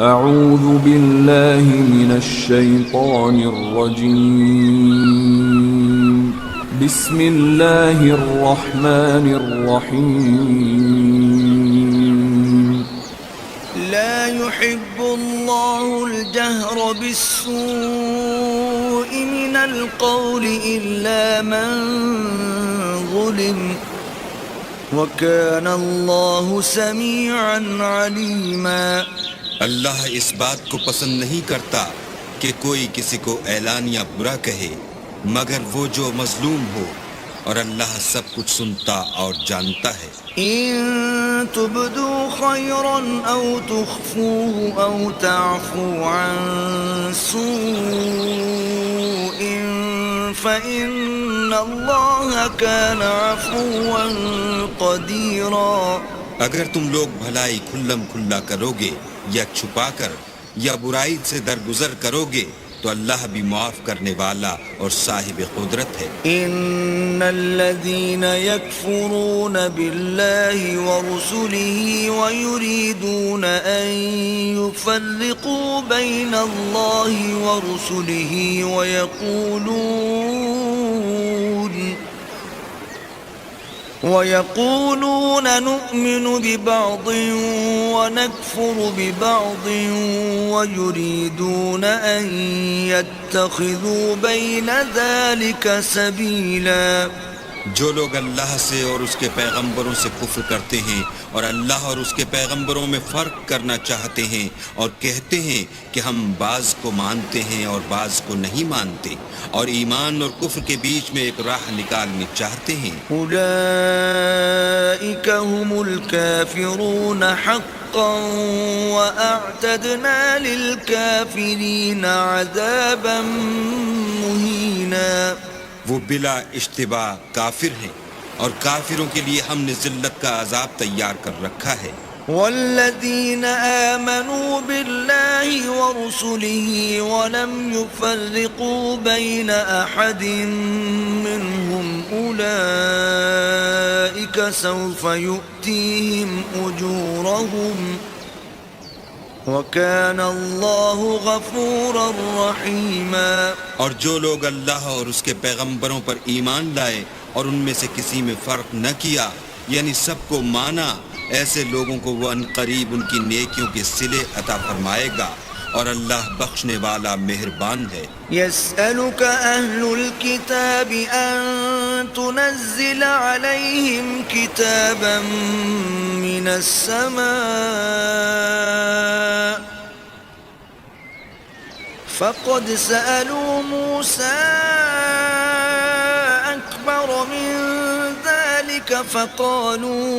أعوذ بالله من الشيطان الرجيم بسم الله الرحمن الرحيم لا يحب الله الجهر بالسوء من القول إلا من ظلم وكان الله سميعا عليما اللہ اس بات کو پسند نہیں کرتا کہ کوئی کسی کو اعلانیہ برا کہے مگر وہ جو مظلوم ہو، اور اللہ سب کچھ سنتا اور جانتا ہے۔ إن تبدوا خيرا أو تخفوه أو تعفوا عن سوء فإن الله كان عفوا قديرا۔ اگر تم لوگ بھلائی کھلم کھلا کرو گے یا چھپا کر یا برائی سے درگزر کرو گے تو اللہ بھی معاف کرنے والا اور صاحب قدرت ہے۔ ان الذين يكفرون بالله ورسله ويريدون ان يفرقوا بين الله ورسله ويقولون نؤمن ببعض ونكفر ببعض ويريدون أن يتخذوا بين ذلك سبيلا۔ جو لوگ اللہ سے اور اس کے پیغمبروں سے کفر کرتے ہیں اور اللہ اور اس کے پیغمبروں میں فرق کرنا چاہتے ہیں اور کہتے ہیں کہ ہم بعض کو مانتے ہیں اور بعض کو نہیں مانتے، اور ایمان اور کفر کے بیچ میں ایک راہ نکالنی چاہتے ہیں، أولئك هم الكافرون حقا وأعتدنا للكافرين عذابا مهينا۔ وہ بلا اشتباہ کافر ہیں، اور کافروں کے لیے ہم نے ذلت کا عذاب تیار کر رکھا ہے۔ والذين آمنوا بالله ورسله ولم يفرقوا بين أحد منهم أولئك سوف يؤتيهم أجورهم وَكَانَ اللَّهُ غَفُورًا رَحِيمًا۔ اور جو لوگ اللہ اور اس کے پیغمبروں پر ایمان لائے اور ان میں سے کسی میں فرق نہ کیا، یعنی سب کو مانا، ایسے لوگوں کو وہ عنقریب ان کی نیکیوں کے صلے عطا فرمائے گا، اور اللہ بخشنے والا مہربان ہے۔ يَسْأَلُكَ أَهْلُ الْكِتَابِ أَن تُنَزِّلَ عَلَيْهِمْ كِتَابًا مِّنَ السَّمَاءِ فَقَدْ سَأَلُوا مُوسَىٰ أَكْبَرَ مِن ذَلِكَ فَقَالُوا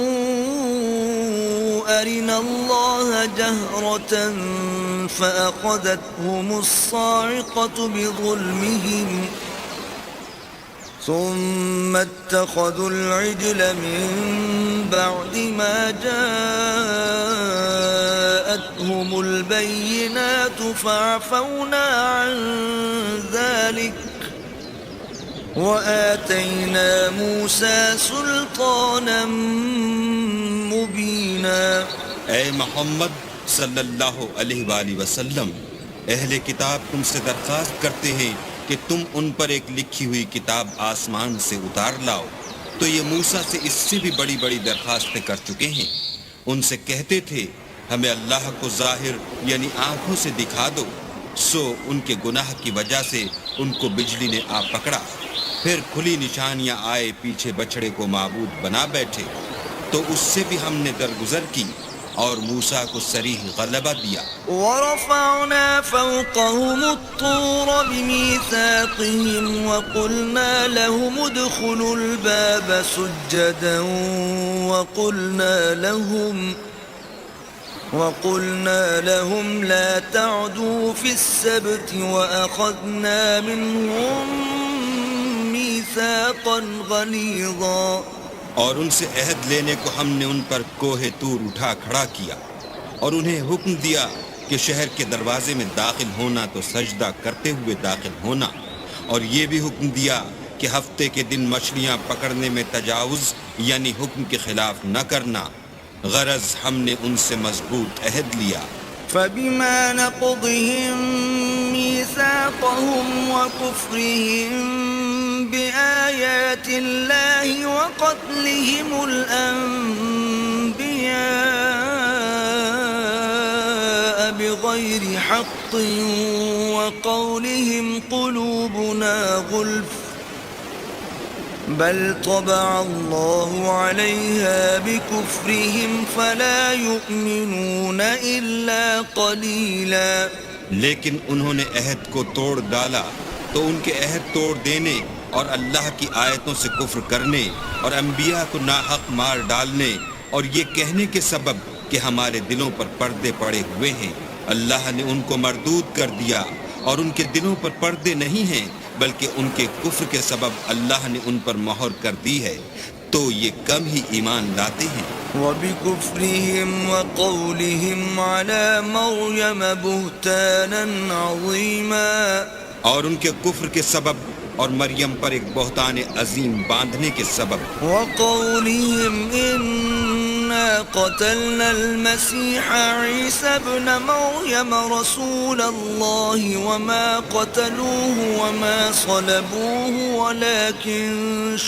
أَرِنَا اللَّهَ جَهْرَةً فَأَخَذَتْهُمُ الصَّاعِقَةُ بِظُلْمِهِمْ ثُمَّ اتَّخَذُوا الْعِجْلَ مِن بَعْدِ مَا جَاءَتْهُمُ الْبَيِّنَاتُ فَعَفَوْنَا عَن ذَلِكَ وَآتَيْنَا مُوسَىٰ سُلْطَانًا مُبِينًا۔ اے محمد صلی اللہ علیہ وآلہ وسلم، اہل کتاب تم سے درخواست کرتے ہیں کہ تم ان پر ایک لکھی ہوئی کتاب آسمان سے اتار لاؤ، تو یہ موسیٰ سے اس سے بھی بڑی بڑی درخواستیں کر چکے ہیں۔ ان سے کہتے تھے ہمیں اللہ کو ظاہر یعنی آنکھوں سے دکھا دو، سو ان کے گناہ کی وجہ سے ان کو بجلی نے آ پکڑا، پھر کھلی نشانیاں آئے، پیچھے بچڑے کو معبود بنا بیٹھے، تو اس سے بھی ہم نے درگزر کی اور موسیٰ کو صریح غلبہ دیا۔ وَرَفَعْنَا فَوْقَهُمُ الطُّورَ بِمِيثَاقِهِمْ وَقُلْنَا لَهُمُ ادْخُلُوا الْبَابَ سُجَّدًا وَقُلْنَا لَهُمْ لَا تَعْدُوا فِي السَّبْتِ وَأَخَذْنَا مِنْهُمْ مِيثَاقًا غَلِيظًا۔ اور ان سے عہد لینے کو ہم نے ان پر کوہ طور اٹھا کھڑا کیا، اور انہیں حکم دیا کہ شہر کے دروازے میں داخل ہونا تو سجدہ کرتے ہوئے داخل ہونا، اور یہ بھی حکم دیا کہ ہفتے کے دن مچھلیاں پکڑنے میں تجاوز یعنی حکم کے خلاف نہ کرنا، غرض ہم نے ان سے مضبوط عہد لیا۔ فبما نقضهم ميثاقهم وكفرهم بآيات الله وقتلهم الأنبياء بغير حق وقولهم قلوبنا غلف بل طبع الله عليها بكفرهم فلا يؤمنون إلا قليلا. لیکن انہوں نے عہد کو توڑ ڈالا تو ان کے عہد توڑ دینے اور اللہ کی آیتوں سے کفر کرنے اور انبیاء کو ناحق مار ڈالنے اور یہ کہنے کے سبب کہ ہمارے دلوں پر پردے پڑے ہوئے ہیں، اللہ نے ان کو مردود کر دیا اور ان کے دلوں پر پردے نہیں ہیں بلکہ ان کے کفر کے سبب اللہ نے ان پر مہر کر دی ہے، تو یہ کم ہی ایمان لاتے ہیں. وبكفرهم وقولهم على مريم بهتانا عظيما. اور ان کے کفر کے سبب اور مریم پر ایک بہتان عظیم باندھنے کے سبب. وقولهم إنا قتلنا المسيح عيسى ابن مريم رسول الله وما قتلوه وما صلبوه ولكن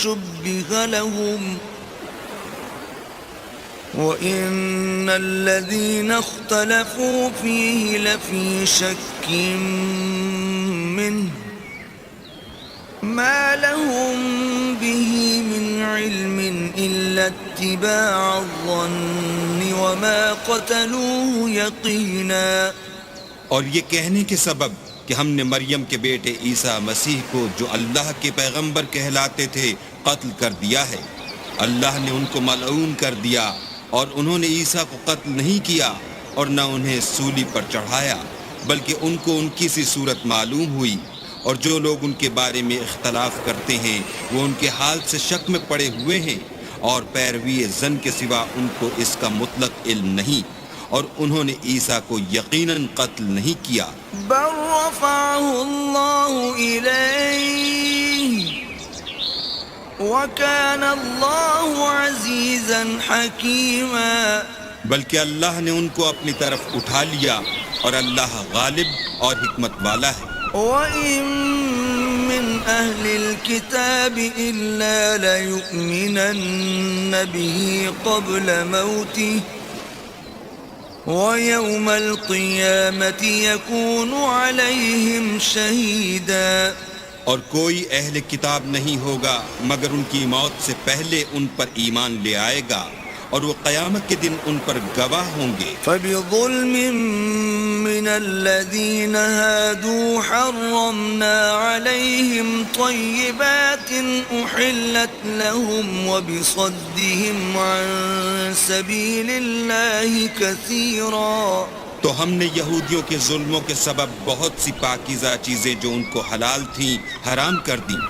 شبه لهم وَإِنَّ الَّذِينَ اخْتَلَفُوا فِيهِ لَفِي شَكٍّ مِّنْهُ مَا لَهُم بِهِ مِنْ عِلْمٍ إِلَّا اتِّبَاعَ الظَّنِّ وَمَا قَتَلُوهُ يَقِينًا. اور یہ کہنے کے سبب کہ ہم نے مریم کے بیٹے عیسیٰ مسیح کو جو اللہ کے پیغمبر کہلاتے تھے قتل کر دیا ہے. اللہ نے ان کو ملعون کر دیا اور انہوں نے عیسیٰ کو قتل نہیں کیا اور نہ انہیں سولی پر چڑھایا، بلکہ ان کو ان کی سی صورت معلوم ہوئی، اور جو لوگ ان کے بارے میں اختلاف کرتے ہیں وہ ان کے حال سے شک میں پڑے ہوئے ہیں، اور پیروی زن کے سوا ان کو اس کا مطلق علم نہیں، اور انہوں نے عیسیٰ کو یقیناً قتل نہیں کیا. بل رفعه الله إليه وَكَانَ اللَّهُ عَزِيزًا حَكِيمًا. بلکہ اللہ نے ان کو اپنی طرف اٹھا لیا اور اللہ غالب اور حکمت والا ہے. وَإِن مِّنْ أَهْلِ الْكِتَابِ إِلَّا لَيُؤْمِنَنَّ بِهِ قَبْلَ مَوْتِهِ وَيَوْمَ الْقِيَامَةِ يَكُونُ عَلَيْهِمْ شَهِيدًا. اور کوئی اہل کتاب نہیں ہوگا مگر ان کی موت سے پہلے ان پر ایمان لے آئے گا اور وہ قیامت کے دن ان پر گواہ ہوں گے. فَبِظُلْمٍ مِّنَ الَّذِينَ هَادُوا حَرَّمْنَا عَلَيْهِمْ طَيِّبَاتٍ أُحِلَّتْ لَهُمْ وَبِصَدِّهِمْ عَن سَبِيلِ اللَّهِ كَثِيرًا. تو ہم نے یہودیوں کے ظلموں کے سبب بہت سی پاکیزہ چیزیں جو ان کو حلال تھیں حرام کر دیں،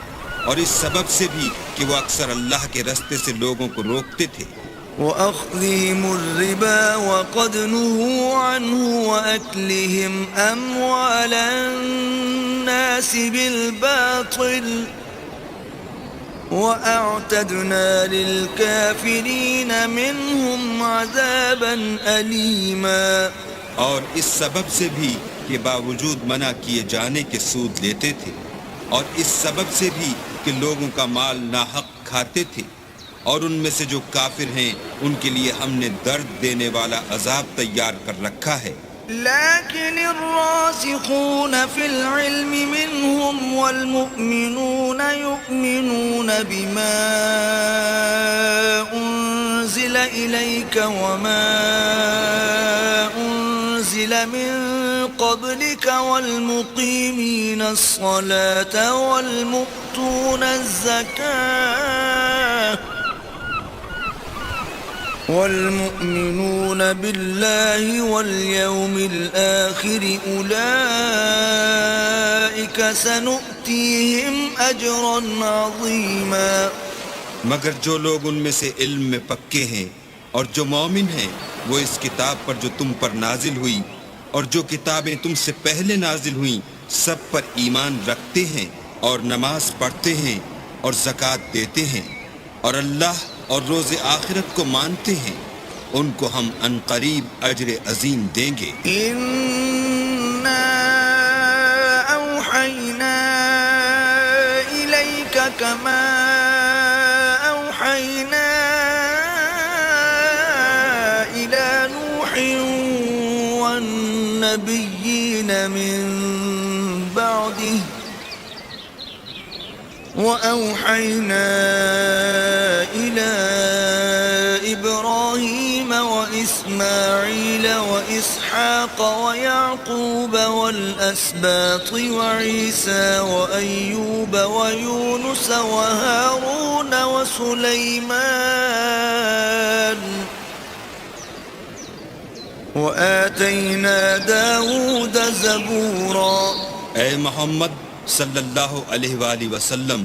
اور اس سبب سے بھی کہ وہ اکثر اللہ کے رستے سے لوگوں کو روکتے تھے. وَأَخْذِهِمُ الرِّبَا وَقَدْ نُهُوا عَنْهُ وَأَكْلِهِمْ أَمْوَالَ النَّاسِ بِالْبَاطِلِ وَأَعْتَدْنَا لِلْكَافِرِينَ مِنْهُمْ عَذَابًا أَلِيمًا. اور اس سبب سے بھی کہ باوجود منع کیے جانے کے سود لیتے تھے، اور اس سبب سے بھی کہ لوگوں کا مال ناحق کھاتے تھے، اور ان میں سے جو کافر ہیں ان کے لیے ہم نے درد دینے والا عذاب تیار کر رکھا ہے. لكن الراسخون في العلم منهم والمؤمنون يؤمنون بما أنزل إليك وما أنزل من قبلك والمقيمين الصلاة والمؤتون الزكاة والمؤمنون بالله واليوم الآخر أولئك سنؤتيهم أجرا عظيما. مگر جو لوگ ان میں سے علم میں پکے ہیں اور جو مومن ہیں وہ اس کتاب پر جو تم پر نازل ہوئی اور جو کتابیں تم سے پہلے نازل ہوئیں سب پر ایمان رکھتے ہیں اور نماز پڑھتے ہیں اور زکوٰۃ دیتے ہیں اور اللہ اور روز آخرت کو مانتے ہیں، ان کو ہم عنقریب اجر عظیم دیں گے. إنا أوحينا إليك كما أوحينا إلى نوح والنبيين من بعده وأوحينا إلى إبراهيم وإسماعيل وإسحاق ويعقوب والأسباط وعيسى وأيوب ويونس وهارون وسليمان وآتينا داود زبورا. اے محمد صلی اللہ علیہ وآلہ وسلم،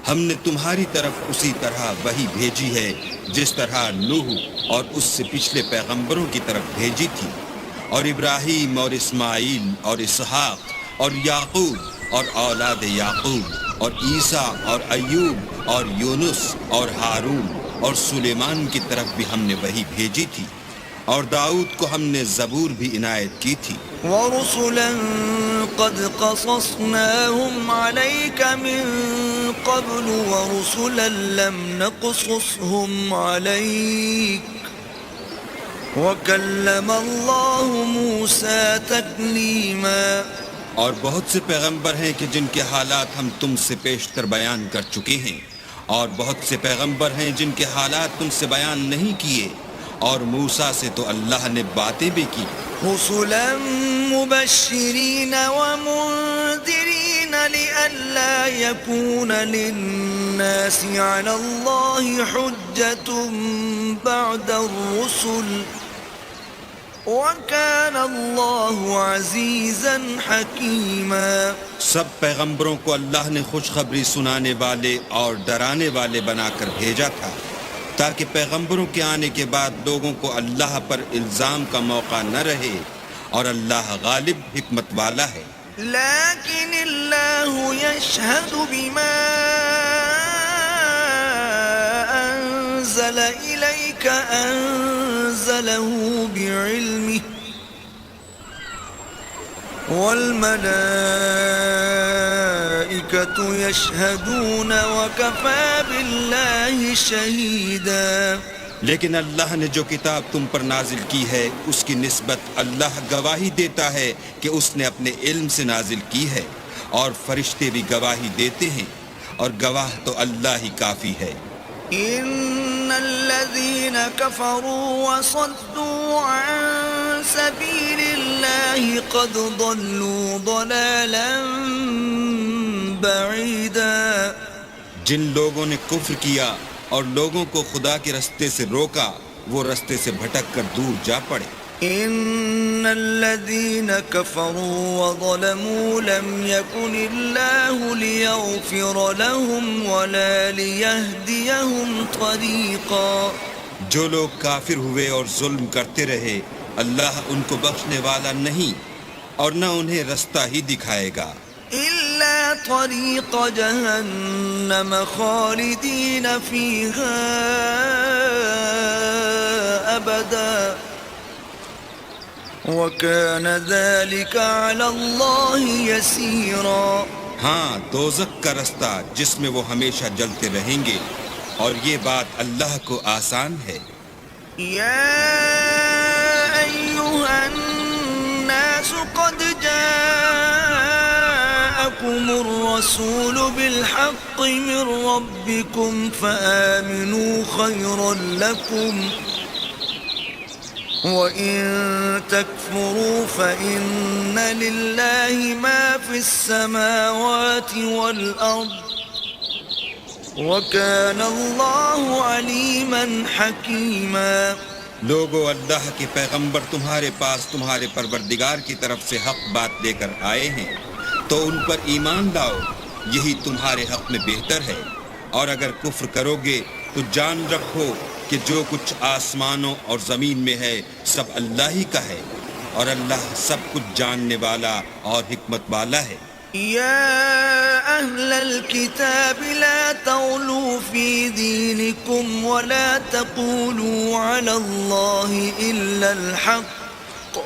ہم نے تمہاری طرف اسی طرح وحی بھیجی ہے جس طرح نوح اور اس سے پچھلے پیغمبروں کی طرف بھیجی تھی، اور ابراہیم اور اسماعیل اور اسحاق اور یعقوب اور اولاد یعقوب اور عیسیٰ اور ایوب اور یونس اور ہارون اور سلیمان کی طرف بھی ہم نے وحی بھیجی تھی، اور داؤد کو ہم نے زبور بھی عنایت کی تھی. ورسلا قد قصصناهم عليك من قبل ورسلا لم نقصصهم عليك وكلم الله موسى تكليما. اور بہت سے پیغمبر ہیں کہ جن کے حالات ہم تم سے پیشتر بیان کر چکے ہیں، اور بہت سے پیغمبر ہیں جن کے حالات تم سے بیان نہیں کیے، اور موسیٰ سے تو اللہ نے باتیں بھی کی. رسلا مبشرين ومنذرين لئلا يكون للناس على الله حجة بعد الرسل وكان الله عزيزا حكيما. سب پیغمبروں کو اللہ نے خوشخبری سنانے والے اور ڈرانے والے بنا کر بھیجا تھا، تاکہ پیغمبروں کے آنے کے بعد لوگوں کو اللہ پر الزام کا موقع نہ رہے، اور اللہ غالب حکمت والا ہے. لكن الله يشهد بما أنزل إليك أنزله بعلمه والملائكة يشهدون وكفى بالله شهيدا. لیکن اللہ نے جو کتاب تم پر نازل کی ہے اس کی نسبت اللہ گواہی دیتا ہے کہ اس نے اپنے علم سے نازل کی ہے، اور فرشتے بھی گواہی دیتے ہیں، اور گواہ تو اللہ ہی کافی ہے. إن الذين كفروا وصدوا عن سبيل الله قد ضلوا ضلالا بعيدا. جن لوگوں نے کفر کیا اور لوگوں کو خدا کے رستے سے روکا، وہ رستے سے بھٹک کر دور جا پڑے. إن الذين كفروا وظلموا لم يكن الله ليغفر لهم ولا ليهديهم طريقا. جو لوگ کافر ہوئے اور ظلم کرتے رہے، اللہ ان کو بخشنے والا نہیں اور نہ انہیں رستہ ہی دکھائے گا. إلا طريق جهنم خالدين فيها أبدا وكان ذلك على الله يسيرا. ہاں، دوزخ کا رستہ جس میں وہ ہمیشہ جلتے رہیں گے، اور یہ بات اللہ کو آسان ہے. يا أيها الناس قد جاءكم الرسول بالحق من ربكم فآمنوا خيرا لكم وَإِن تَكْفُرُوا فَإِنَّ لِلَّهِ مَا فِي السَّمَاوَاتِ وَالْأَرْضِ وَكَانَ اللَّهُ عَلِيمًا حَكِيمًا. لوگو، اللہ کے پیغمبر تمہارے پاس تمہارے پروردگار کی طرف سے حق بات لے کر آئے ہیں، تو ان پر ایمان لاؤ، یہی تمہارے حق میں بہتر ہے. اور اگر کفر کرو گے تو جان رکھو کہ جو کچھ آسمانوں اور زمین میں ہے سب اللہ ہی کا ہے، اور اللہ سب کچھ جاننے والا اور حکمت والا ہے. يا أهل الكتاب لا تغلوا في دينكم ولا تقولوا على الله إلا الحق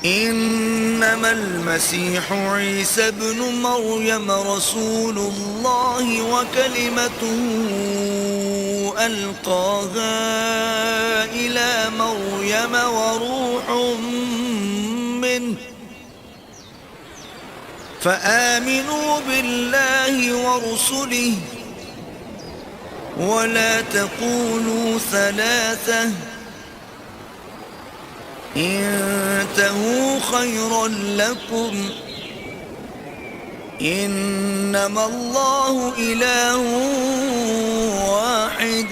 إنما المسيح عيسى ابن مريم رسول الله وكلمته ألقاها إلى مريم وروح منه فآمنوا بالله ورسله ولا تقولوا ثلاثة انتهوا خيرا لكم إنما الله إله واحد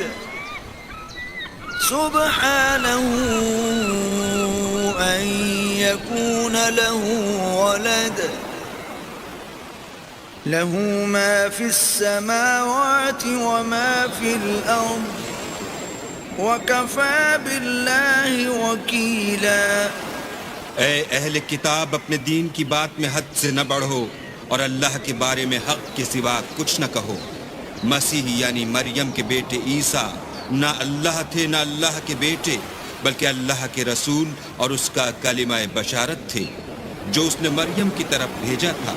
سبحانه أن يكون له ولد له ما في السماوات وما في الأرض وَكَفَى بِاللَّهِ وَكِيلًا۔ اے اہل کتاب، اپنے دین کی بات میں حد سے نہ بڑھو اور اللہ کے بارے میں حق کے سوا کچھ نہ کہو۔ مسیح یعنی مریم کے بیٹے عیسیٰ نہ اللہ تھے نہ اللہ کے بیٹے، بلکہ اللہ کے رسول اور اس کا کلمہ بشارت تھے جو اس نے مریم کی طرف بھیجا تھا،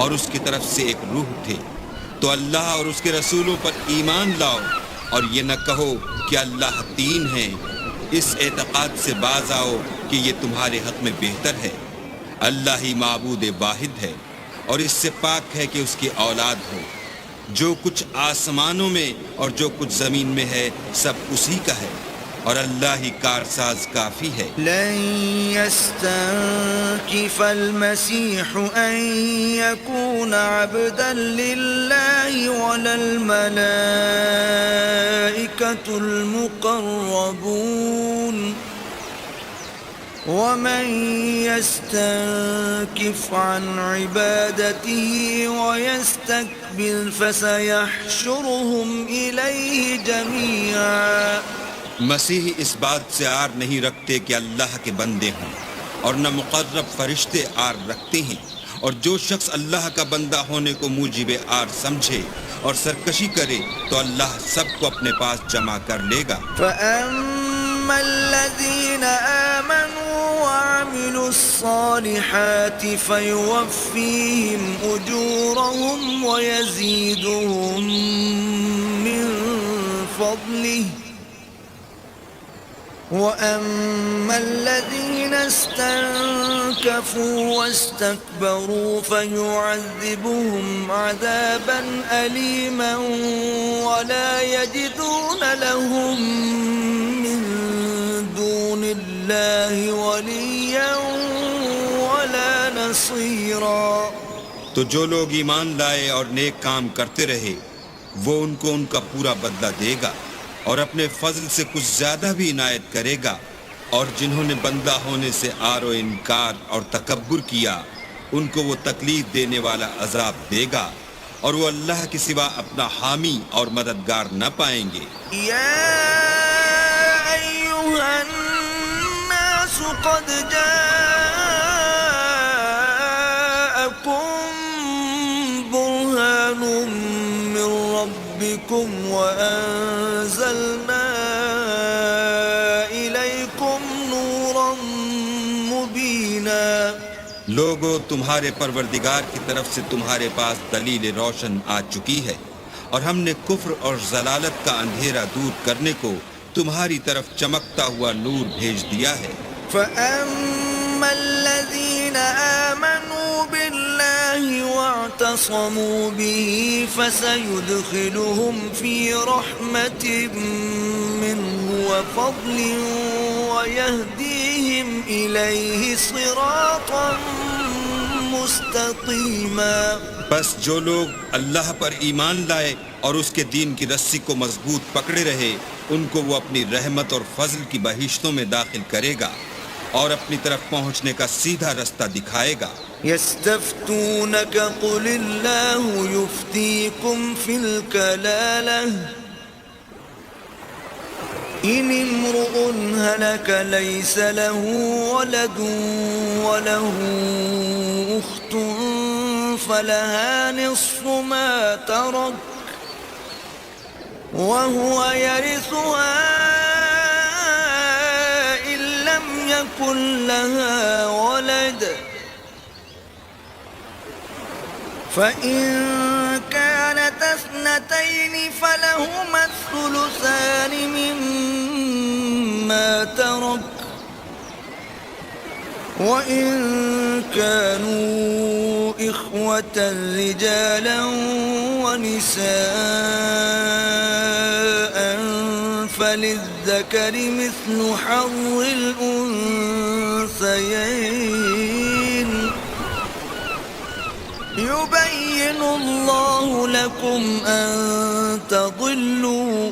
اور اس کی طرف سے ایک روح تھے۔ تو اللہ اور اس کے رسولوں پر ایمان لاؤ اور یہ نہ کہو کہ اللہ تین ہیں۔ اس اعتقاد سے باز آؤ کہ یہ تمہارے حق میں بہتر ہے۔ اللہ ہی معبود واحد ہے اور اس سے پاک ہے کہ اس کی اولاد ہو۔ جو کچھ آسمانوں میں اور جو کچھ زمین میں ہے سب اسی کا ہے، اور اللہ ہی کارساز کافی ہے۔ لن يستنكف المسيح أن يكون عبدا لله ولا الملائكة المقربون ومن يستنكف عن عبادته ويستكبر فسيحشرهم إليه جميعا۔ مسیح اس بات سے آر نہیں رکھتے کہ اللہ کے بندے ہوں، اور نہ مقرب فرشتے آر رکھتے ہیں، اور جو شخص اللہ کا بندہ ہونے کو موجب آر سمجھے اور سرکشی کرے تو اللہ سب کو اپنے پاس جمع کر لے گا۔ فَأَمَّا الَّذِينَ آمَنُوا وَعَمِلُوا الصَّالِحَاتِ فَيُوَفِّيهِمْ أُجُورَهُمْ وَيَزِيدُهُمْ مِنْ فَضْلِهِ وَأَمَّا الَّذِينَ اسْتَنكَفُوا وَاسْتَكْبَرُوا فَيُعَذِّبُهُمْ عَذَابًا أَلِيمًا وَلَا يَجِدُونَ لَهُم مِّن دُونِ اللَّهِ وَلِيًّا وَلَا نَصِيرًا۔ تو جو لوگ ایمان لائے اور نیک کام کرتے رہے وہ ان کو ان کا پورا بدلہ دے گا اور اپنے فضل سے کچھ زیادہ بھی عنایت کرے گا، اور جنہوں نے بندہ ہونے سے آر و انکار اور تکبر کیا ان کو وہ تکلیف دینے والا عذاب دے گا، اور وہ اللہ کے سوا اپنا حامی اور مددگار نہ پائیں گے۔ یا ایھا الناس قد جاءکم برہان من ربکم وَأَنزَلْنَا إِلَيْكُمْ نُورًا مُبِينًا۔ لوگو، تمہارے پروردگار کی طرف سے تمہارے پاس دلیل روشن آ چکی ہے، اور ہم نے کفر اور ضلالت کا اندھیرا دور کرنے کو تمہاری طرف چمکتا ہوا نور بھیج دیا ہے۔ فَأَمَّا الَّذِينَ آمَنُوا بِاللَّهِ وَاعْتَصَمُوا بِهِ فَسَيُدْخِلُهُمْ فِي رَحْمَةٍ مِّنْهُ وَفَضْلٍ وَيَهْدِيهِمْ إِلَيْهِ صِرَاطًا مُسْتَقِيمًا۔ بس جو لوگ اللہ پر ایمان لائے اور اس کے دین کی رسی کو مضبوط پکڑے رہے ان کو وہ اپنی رحمت اور فضل کی بہشتوں میں داخل کرے گا اور اپنی طرف پہنچنے کا سیدھا رستہ دکھائے گا۔ يستفتونك قل الله يفتيكم في الكلالة إن امرؤ هلك ليس له ولد وله أخت فلها نصف ما ترك وهو يرثها إن لم يكن لها ولد فإن كانت اثنتين فلهما الثلثان مما ترك وإن كانوا إخوة رجالا ونساء فللذكر مثل حظ الأنثيين يبين الله لكم أن تضلوا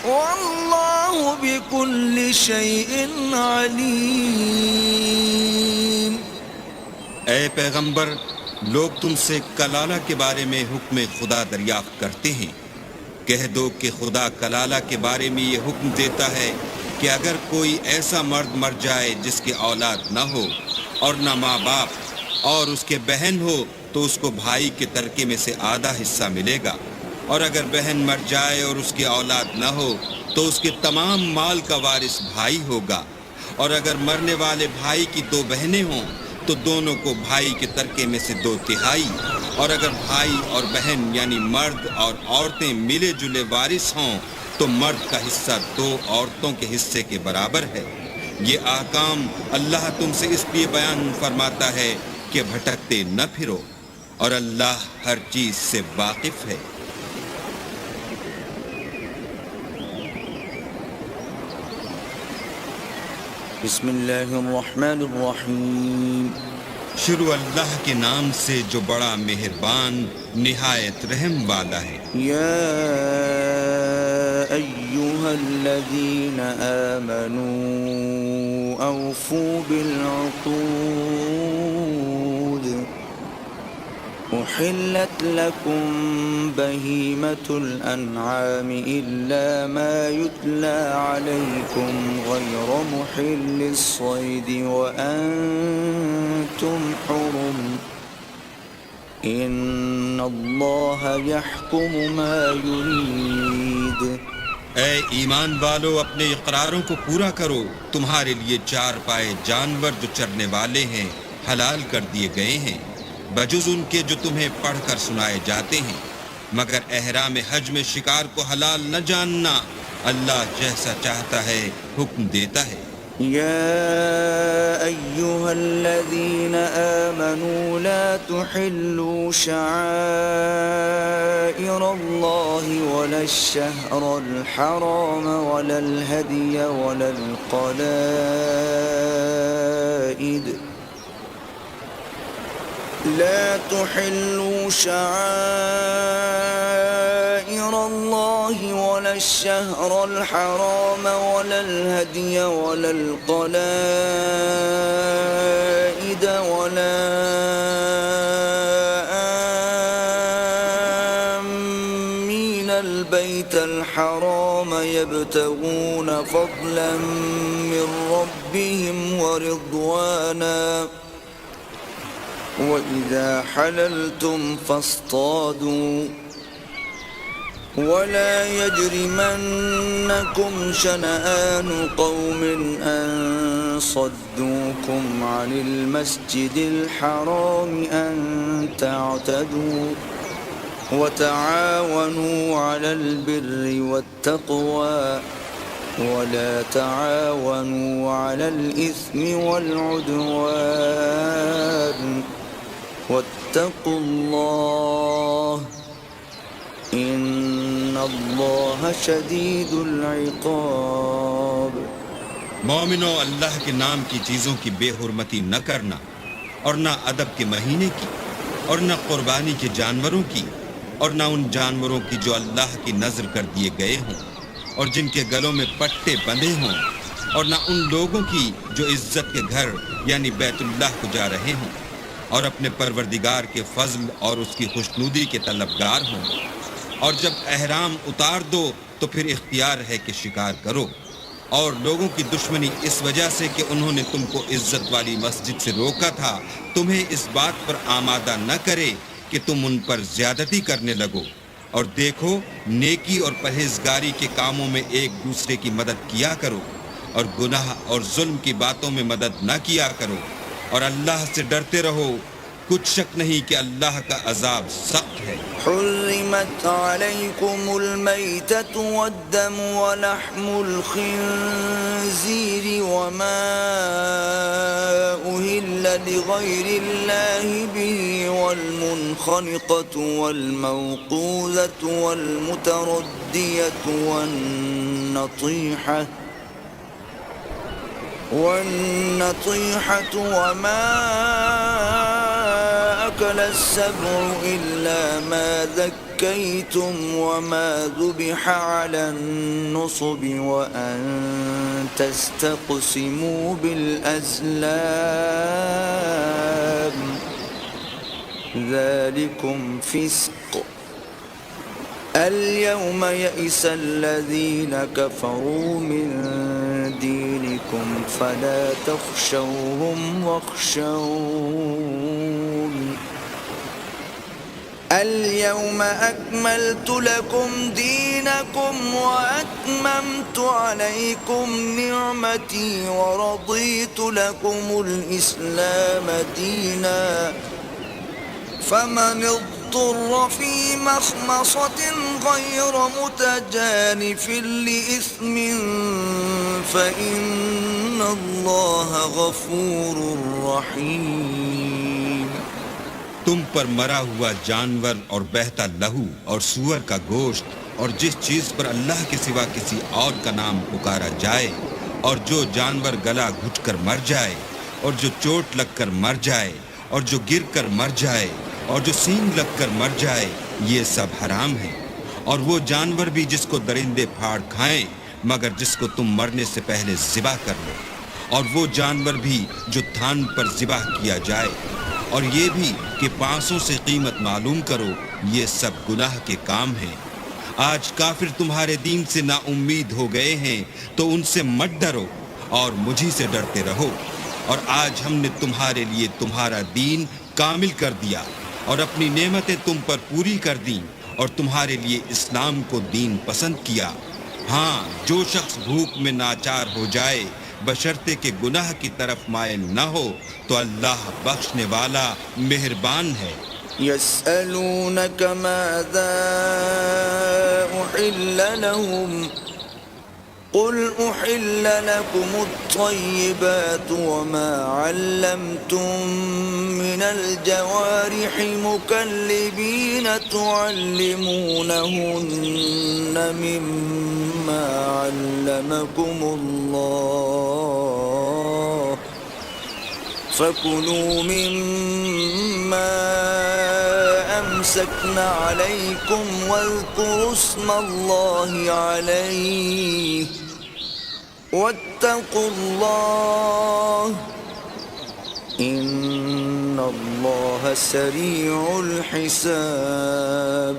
والله بكل شيء عليم. اے پیغمبر، لوگ تم سے کلالہ کے بارے میں حکم خدا دریافت کرتے ہیں. کہہ دو کہ خدا کلالہ کے بارے میں یہ حکم دیتا ہے کہ اگر کوئی ایسا مرد مر جائے جس کے اولاد نہ ہو اور نہ ماں باپ اور اس کے بہن ہو تو اس کو بھائی کے ترکے میں سے آدھا حصہ ملے گا، اور اگر بہن مر جائے اور اس کی اولاد نہ ہو تو اس کے تمام مال کا وارث بھائی ہوگا، اور اگر مرنے والے بھائی کی 2 بہنیں ہوں تو دونوں کو بھائی کے ترکے میں سے 2/3، اور اگر بھائی اور بہن یعنی مرد اور عورتیں ملے جلے وارث ہوں تو مرد کا حصہ 2 عورتوں کے حصے کے برابر ہے. یہ احکام اللہ تم سے اس لیے بیان فرماتا ہے کہ بھٹکتے نہ پھرو، اور اللہ ہر چیز سے واقف ہے. بسم اللہ الرحمن الرحیم. شروع اللہ کے نام سے جو بڑا مہربان نہایت رحم والا ہے. یا ایہا الذین آمنوا اوفوا بالعقود احلت لکم بہیمۃ الانعام الا ما یتلی علیکم غیر محل الصید وانتم حرم ان اللہ یحکم ما یرید. اے ایمان والو، اپنے اقراروں کو پورا کرو. تمہارے لیے 4 پائے جانور جو چرنے والے ہیں حلال کر دیے گئے ہیں، بجز ان کے جو تمہیں پڑھ کر سنائے جاتے ہیں، مگر احرام حج میں شکار کو حلال نہ جاننا. اللہ جیسا چاہتا ہے حکم دیتا ہے. يا أيها الذين آمنوا لا تحلوا شعائر الله ولا الشهر الحرام ولا الهدي ولا القلائد لا تحلوا شعائر الله ولا الشهر الحرام ولا الهدي ولا القلائد ولا آمين البيت الحرام يبتغون فضلا من ربهم ورضوانا وَإِذَا حَلَلْتُمْ فَاصْطَادُوا وَلَا يَجْرِمَنَّكُمْ شَنَآنُ قَوْمٍ أَن صَدُّوكُمْ عَنِ الْمَسْجِدِ الْحَرَامِ أَن تَعْتَدُوا وَتَعَاوَنُوا عَلَى الْبِرِّ وَالتَّقْوَى وَلَا تَعَاوَنُوا عَلَى الْإِثْمِ وَالْعُدْوَانِ وَاتَّقُوا اللَّهَ إِنَّ اللَّهَ شَدِيدُ الْعِقَابِ. مومنو، اللہ کے نام کی چیزوں کی بے حرمتی نہ کرنا، اور نہ ادب کے مہینے کی، اور نہ قربانی کے جانوروں کی، اور نہ ان جانوروں کی جو اللہ کی نذر کر دیے گئے ہوں اور جن کے گلوں میں پٹے بندھے ہوں، اور نہ ان لوگوں کی جو عزت کے گھر یعنی بیت اللہ کو جا رہے ہوں اور اپنے پروردگار کے فضل اور اس کی خوشنودی کے طلبگار ہوں. اور جب احرام اتار دو تو پھر اختیار ہے کہ شکار کرو، اور لوگوں کی دشمنی اس وجہ سے کہ انہوں نے تم کو عزت والی مسجد سے روکا تھا تمہیں اس بات پر آمادہ نہ کرے کہ تم ان پر زیادتی کرنے لگو، اور دیکھو نیکی اور پرہیزگاری کے کاموں میں ایک دوسرے کی مدد کیا کرو، اور گناہ اور ظلم کی باتوں میں مدد نہ کیا کرو، اور اللہ سے ڈرتے رہو، کچھ شک نہیں کہ اللہ کا عذاب سخت ہے۔ حرمت عليكم الميتة والدم ولحم الخنزير وما أهل لغير الله به والمنخنقة والموقوذة والمتردية والنطيحة وما أكل السبع إلا ما ذكيتم وما ذبح على النصب وأن تستقسموا بالأزلام ذلكم فسق اليوم يئس الذين كفروا من دينكم فلا تخشوهم واخشون اليوم أكملت لكم دينكم وأتممت عليكم نعمتي ورضيت لكم الإسلام دينا فمن اضطر في مخمصة غير متجانف لإثم فإن الله غفور رحيم۔ تم پر مرا ہوا جانور اور بہتا لہو اور سور کا گوشت اور جس چیز پر اللہ کے سوا کسی اور کا نام پکارا جائے، اور جو جانور گلا گھٹ کر مر جائے، اور جو چوٹ لگ کر مر جائے، اور جو گر کر مر جائے، اور جو سینگ لگ کر مر جائے، یہ سب حرام ہے، اور وہ جانور بھی جس کو درندے پھاڑ کھائیں مگر جس کو تم مرنے سے پہلے ذبح کر لو، اور وہ جانور بھی جو تھان پر ذبح کیا جائے، اور یہ بھی کہ پانسوں سے قیمت معلوم کرو، یہ سب گناہ کے کام ہیں۔ آج کافر تمہارے دین سے نا امید ہو گئے ہیں تو ان سے مت ڈرو اور مجھی سے ڈرتے رہو، اور آج ہم نے تمہارے لیے تمہارا دین کامل کر دیا اور اپنی نعمتیں تم پر پوری کر دیں اور تمہارے لیے اسلام کو دین پسند کیا۔ ہاں، جو شخص بھوک میں ناچار ہو جائے بشرطے کہ گناہ کی طرف مائل نہ ہو تو اللہ بخشنے والا مہربان ہے۔ يسألونك ماذا أحل لهم قل أحل لكم الطيبات وما علمتم من الجوارح مكلبين تعلمونهن مما علمكم الله فكلوا مما أمسكن عليكم واذكروا اسم الله عليه واتقوا الله إن الله سريع الحساب۔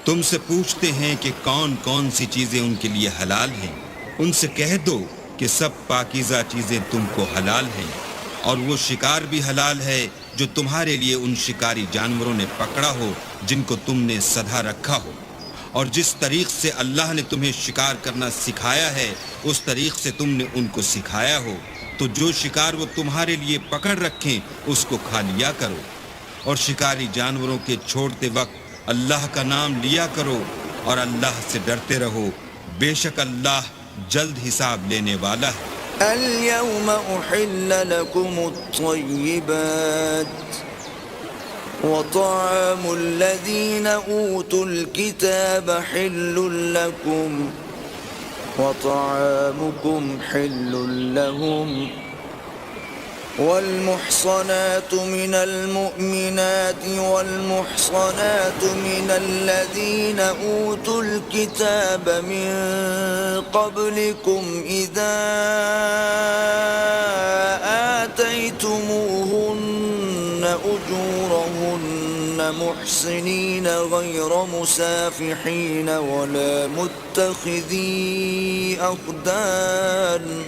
تم سے پوچھتے ہیں کہ کون کون سی چیزیں ان کے لیے حلال ہیں، ان سے کہہ دو کہ سب پاکیزہ چیزیں تم کو حلال ہیں، اور وہ شکار بھی حلال ہے جو تمہارے لیے ان شکاری جانوروں نے پکڑا ہو جن کو تم نے سدھا رکھا ہو، اور جس طریق سے اللہ نے تمہیں شکار کرنا سکھایا ہے اس طریق سے تم نے ان کو سکھایا ہو، تو جو شکار وہ تمہارے لیے پکڑ رکھیں اس کو کھا لیا کرو، اور شکاری جانوروں کے چھوڑتے وقت اللہ کا نام لیا کرو اور اللہ سے ڈرتے رہو، بے شک اللہ جلد حساب لینے والا ہے۔ اليوم أحل لكم الطيبات وطعام الذين أوتوا الكتاب حل لكم وطعامكم حل لهم والمحصنات من المؤمنات والمحصنات من الذين أوتوا الكتاب من قبلكم إذا آتيتموهن أجورهن محسنين غير مسافحين ولا متخذي أخدان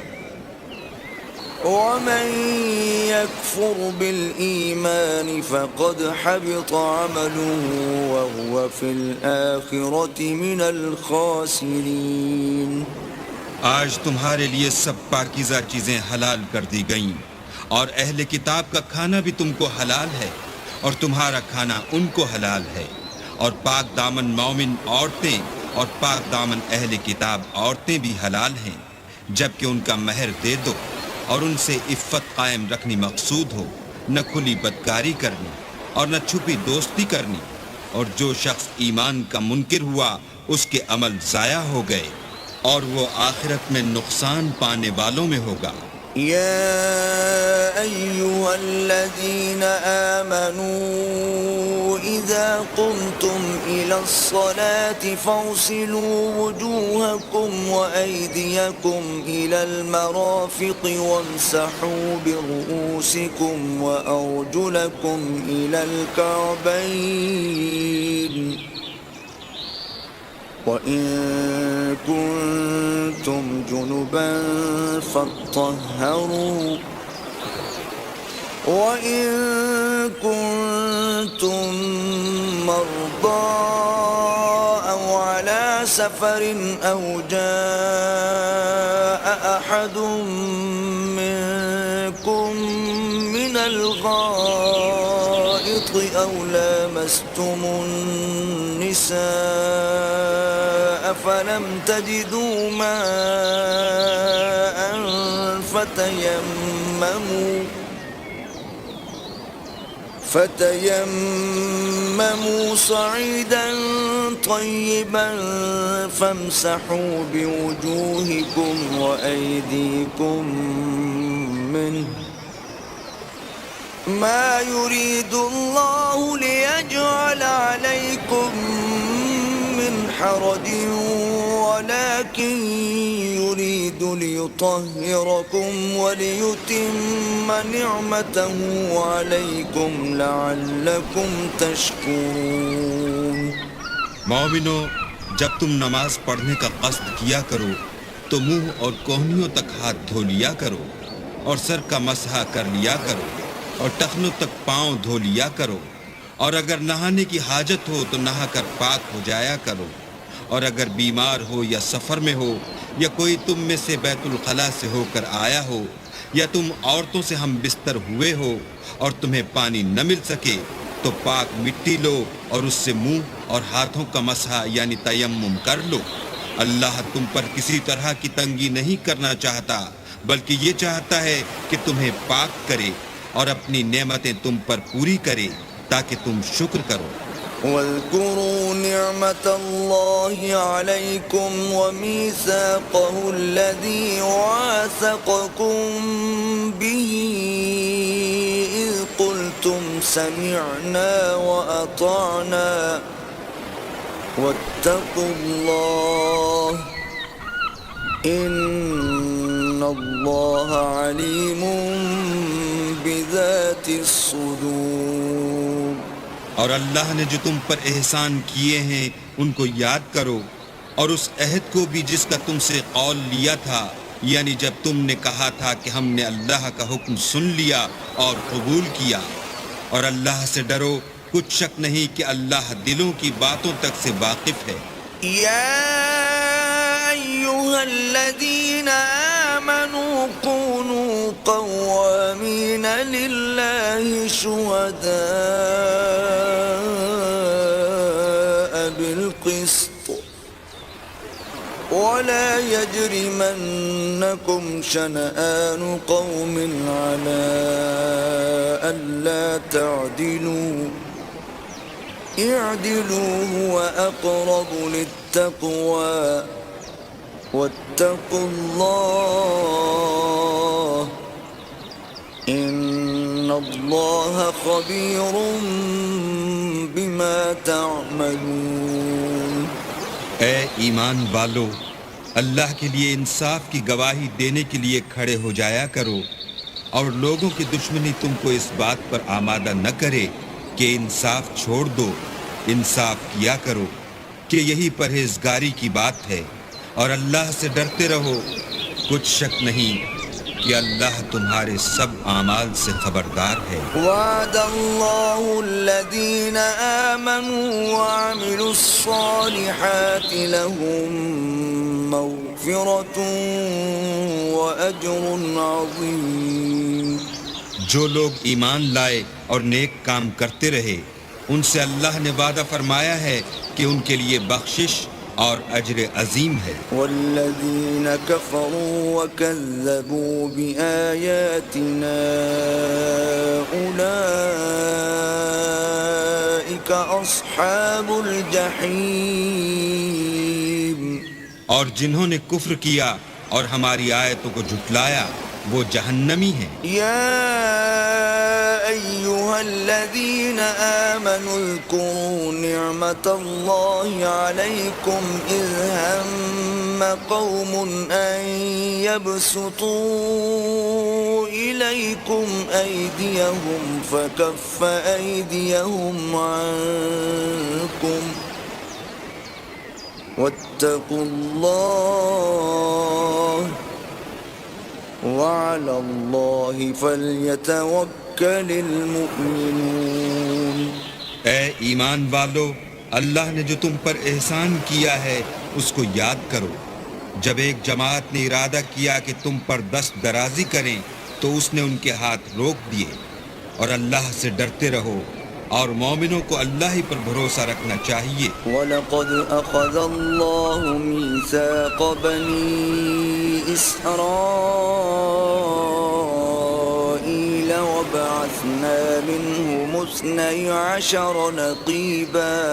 ومن يكفر بالإيمان فقد حبط عمله وهو في الآخرة من الخاسرين. آج تمہارے لیے سب پاکیزہ چیزیں حلال کر دی گئیں، اور اہل کتاب کا کھانا بھی تم کو حلال ہے، اور تمہارا کھانا ان کو حلال ہے، اور پاک دامن مومن عورتیں اور پاک دامن اہل کتاب عورتیں بھی حلال ہیں، جبکہ ان کا مہر دے دو، اور ان سے عفت قائم رکھنی مقصود ہو، نہ کھلی بدکاری کرنی اور نہ چھپی دوستی کرنی، اور جو شخص ایمان کا منکر ہوا اس کے عمل ضائع ہو گئے، اور وہ آخرت میں نقصان پانے والوں میں ہوگا. يا أيها الذين آمنوا إذا قمتم إلى الصلاة فاغسلوا وجوهكم وأيديكم إلى المرافق وامسحوا برؤوسكم وأرجلكم إلى الكعبين وَإِن كُنتُمْ جُنُبًا فَاطَّهَّرُوا وَإِن كُنتُم مَّرْضَىٰ أَوْ عَلَىٰ سَفَرٍ أَوْ جَاءَ أَحَدٌ مِّنكُم مِّنَ الْغَائِطِ أَوْ لَامَسْتُمُ النِّسَاءَ فَلَمْ تَجِدُوا مَاءً فتيمموا صعيدا طيبا فامسحوا بوجوهكم وأيديكم منه ما يريد الله ليجعل عليكم من حرج ولكن يريد ليطهركم وليتم نعمته عليكم لعلكم تشكرون. مومنو، جب تم نماز پڑھنے کا قصد کیا کرو تو منہ اور کوہنیوں تک ہاتھ دھو لیا کرو، اور سر کا مسح کر لیا کرو، اور ٹخنوں تک پاؤں دھو لیا کرو، اور اگر نہانے کی حاجت ہو تو نہا کر پاک ہو جایا کرو، اور اگر بیمار ہو یا سفر میں ہو یا کوئی تم میں سے بیت الخلاء سے ہو کر آیا ہو یا تم عورتوں سے ہم بستر ہوئے ہو اور تمہیں پانی نہ مل سکے تو پاک مٹی لو اور اس سے منہ اور ہاتھوں کا مسح یعنی تیمم کر لو. اللہ تم پر کسی طرح کی تنگی نہیں کرنا چاہتا، بلکہ یہ چاہتا ہے کہ تمہیں پاک کرے اور اپنی نعمتیں تم پر پوری کرے تاکہ تم شکر کرو. واذكروا نعمة الله عليكم وميثاقه الذي واثقكم به إذ قلتم سمعنا وأطعنا واتقوا الله إن الله عليم بذات الصدور. اور اللہ نے جو تم پر احسان کیے ہیں ان کو یاد کرو، اور اس عہد کو بھی جس کا تم سے قول لیا تھا، یعنی جب تم نے کہا تھا کہ ہم نے اللہ کا حکم سن لیا اور قبول کیا. اور اللہ سے ڈرو، کچھ شک نہیں کہ اللہ دلوں کی باتوں تک سے واقف ہے. یا ایھا الذین آمنوا کونوا قوامین للہ شہداء بالقسط ولا يجرمنكم شنآن قوم على ألا تعدلوا اعدلوا هو أقرب للتقوى واتقوا الله إن الله خبير بما تعملون. اے ایمان والو، اللہ کے لیے انصاف کی گواہی دینے کے لیے کھڑے ہو جایا کرو، اور لوگوں کی دشمنی تم کو اس بات پر آمادہ نہ کرے کہ انصاف چھوڑ دو، انصاف کیا کرو، کہ یہی پرہیزگاری کی بات ہے، اور اللہ سے ڈرتے رہو، کچھ شک نہیں کہ اللہ تمہارے سب اعمال سے خبردار ہے۔ وعد اللہ الذین آمنوا وعملوا الصالحات لهم مغفرۃ واجر عظیم۔ جو لوگ ایمان لائے اور نیک کام کرتے رہے، ان سے اللہ نے وعدہ فرمایا ہے کہ ان کے لیے بخشش اور اجر عظیم ہے۔ والذین کفروا وکذبوا بآیاتنا اولئک اصحاب الجحیم۔ اور جنہوں نے کفر کیا اور ہماری آیتوں کو جھٹلایا وہ جہنمی ہیں۔ یا ایہا الذین آمنوا اذکروا نعمت اللہ علیکم اذ ہم قوم ان یبسطوا الیکم ایدیہم فکف ایدیہم عنکم واتقوا اللہ وعلى الله فليتوكل المؤمنون۔ اے ایمان والو، اللہ نے جو تم پر احسان کیا ہے اس کو یاد کرو۔ جب ایک جماعت نے ارادہ کیا کہ تم پر دست درازی کریں تو اس نے ان کے ہاتھ روک دیے، اور اللہ سے ڈرتے رہو، اور مومنوں کو اللہ ہی پر بھروسہ رکھنا چاہیے۔ وَلَقَدْ أَخَذَ اللَّهُ مِيثَاقَ بَنِي إِسْرَائِيلَ وَبَعَثْنَا مِنْهُمُ 12 نَقِيبًا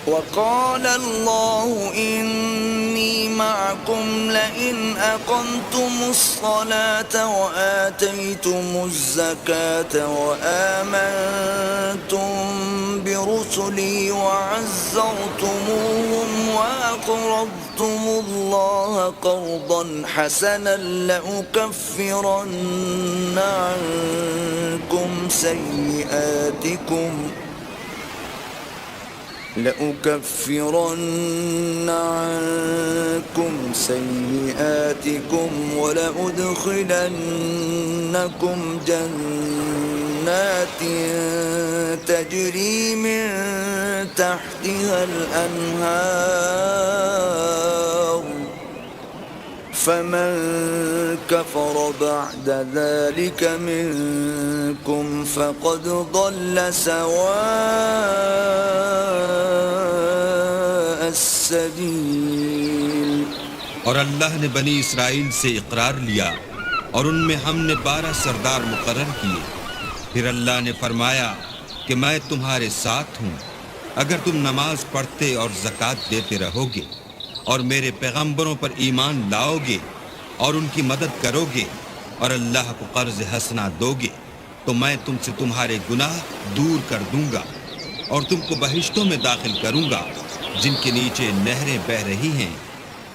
وقال الله إني معكم لئن أقمتم الصلاة وآتيتم الزكاة وآمنتم برسلي وعزرتموهم وأقرضتم الله قرضا حسنا لأكفرن عنكم سيئاتكم ولأدخلنكم جنات تجري من تحتها الأنهار فمن كفر بعد ذلك منكم فقد ضل سواء السبيل۔ اور اللہ نے بنی اسرائیل سے اقرار لیا اور ان میں ہم نے 12 سردار مقرر کیے۔ پھر اللہ نے فرمایا کہ میں تمہارے ساتھ ہوں اگر تم نماز پڑھتے اور زکوٰۃ دیتے رہو گے اور میرے پیغمبروں پر ایمان لاؤ گے اور ان کی مدد کرو گے اور اللہ کو قرض حسنہ دو گے تو میں تم سے تمہارے گناہ دور کر دوں گا اور تم کو بہشتوں میں داخل کروں گا جن کے نیچے نہریں بہہ رہی ہیں۔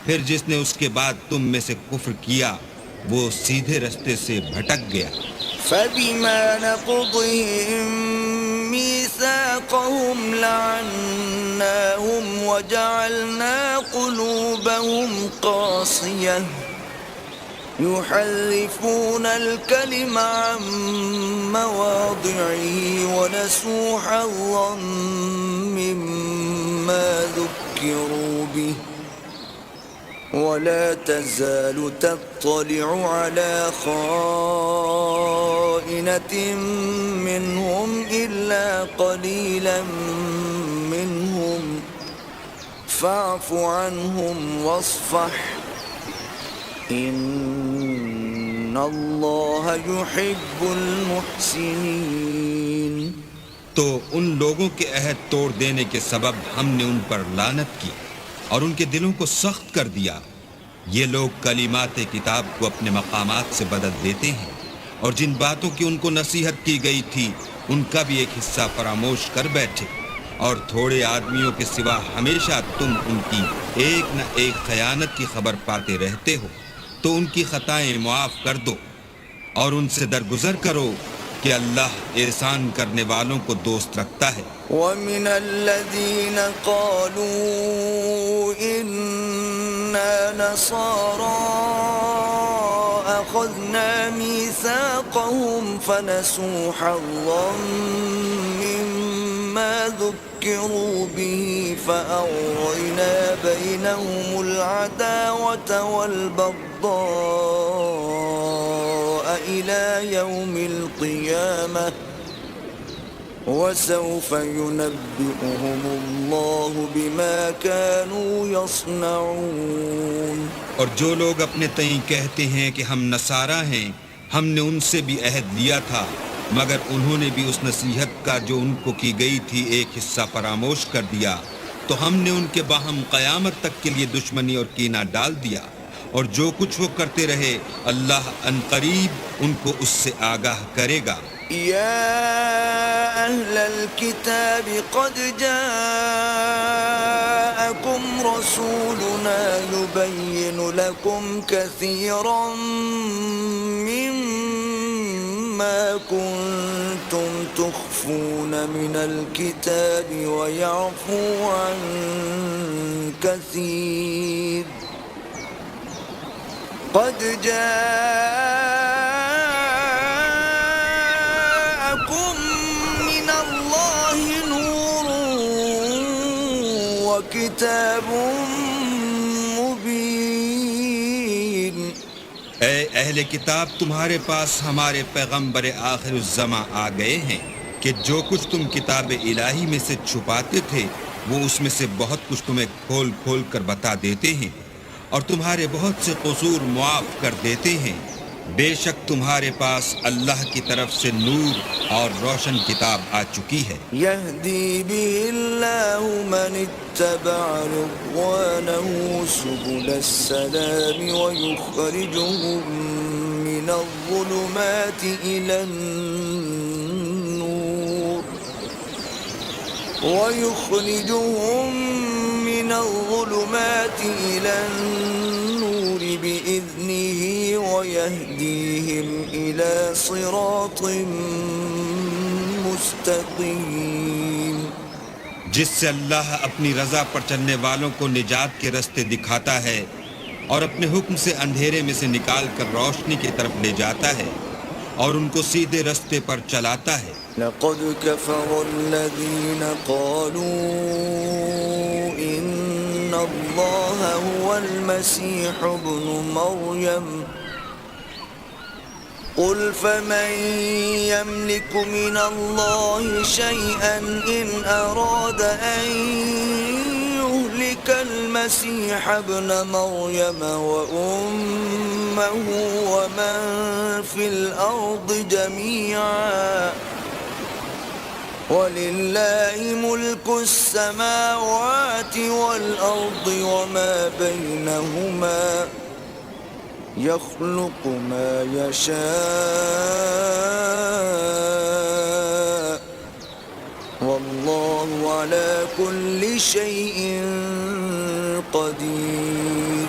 پھر جس نے اس کے بعد تم میں سے کفر کیا وہ سیدھے رستے سے بھٹک گیا۔ فَبِمَا نَقْضِهِم مِّيثَاقَهُمْ لَعَنَّاهُمْ وَجَعَلْنَا قُلُوبَهُمْ قَاسِيَةً يُحَرِّفُونَ الْكَلِمَ عَن مَّوَاضِعِهِ وَنَسُوا حَظًّا مِّمَّا ذُكِّرُوا بِهِ ولا تزال تطلع على خائنة منهم إلا قليلا منهم فاعف عنهم واصفح إن الله يحب المحسنين۔ تو ان لوگوں کے عہد توڑ دینے کے سبب ہم نے ان پر لعنت کی اور ان کے دلوں کو سخت کر دیا۔ یہ لوگ کلمات کتاب کو اپنے مقامات سے بدل دیتے ہیں اور جن باتوں کی ان کو نصیحت کی گئی تھی ان کا بھی ایک حصہ فراموش کر بیٹھے، اور تھوڑے آدمیوں کے سوا ہمیشہ تم ان کی ایک نہ ایک خیانت کی خبر پاتے رہتے ہو، تو ان کی خطائیں معاف کر دو اور ان سے درگزر کرو کہ اللہ احسان کرنے والوں کو دوست رکھتا ہے۔ ومن الذين قالوا إنا نصارى أخذنا ميثاقهم فنسوا حظا مما ذكروا به فأغرينا بينهم العداوة والبغضاء إلى يوم القيامة وسوف ينبئهم الله بما كانوا يصنعون۔ اور جو لوگ اپنے تئیں کہتے ہیں کہ ہم نصارہ ہیں، ہم نے ان سے بھی عہد لیا تھا، مگر انہوں نے بھی اس نصیحت کا جو ان کو کی گئی تھی ایک حصہ فراموش کر دیا، تو ہم نے ان کے باہم قیامت تک کے لیے دشمنی اور کینہ ڈال دیا، اور جو کچھ وہ کرتے رہے اللہ عنقریب ان کو اس سے آگاہ کرے گا۔ يا أهل الكتاب قد جاءكم رسولنا يبين لكم كثيرا مما كنتم تخفون من الكتاب ويعفو عن كثير قد جاءكم من الله نور وكتاب مبين۔ اے اہل کتاب، تمہارے پاس ہمارے پیغمبر آخر الزماں آ گئے ہیں کہ جو کچھ تم کتاب الہی میں سے چھپاتے تھے وہ اس میں سے بہت کچھ تمہیں کھول کھول کر بتا دیتے ہیں، اور تمہارے بہت سے قصور معاف کر دیتے ہیں۔ بے شک تمہارے پاس اللہ کی طرف سے نور اور روشن کتاب آ چکی ہے۔ يهدي به الله من اتبع رضوانه سبل السلام ويخرجهم من الظلمات إلى النور بإذنه ويهديهم إلى صراط مستقيم۔ جس سے اللہ اپنی رضا پر چلنے والوں کو نجات کے رستے دکھاتا ہے اور اپنے حکم سے اندھیرے میں سے نکال کر روشنی کی طرف لے جاتا ہے اور ان کو سیدھے رستے پر چلاتا ہے۔ لقد كفر الذين قالوا إن الله هو المسيح ابن مريم قل فمن يملك من الله شيئا إن أراد أن يهلك المسيح ابن مريم وأمه ومن في الأرض جميعا ولله ملك السماوات والأرض وما بينهما يخلق ما يشاء والله على كل شيء قدير۔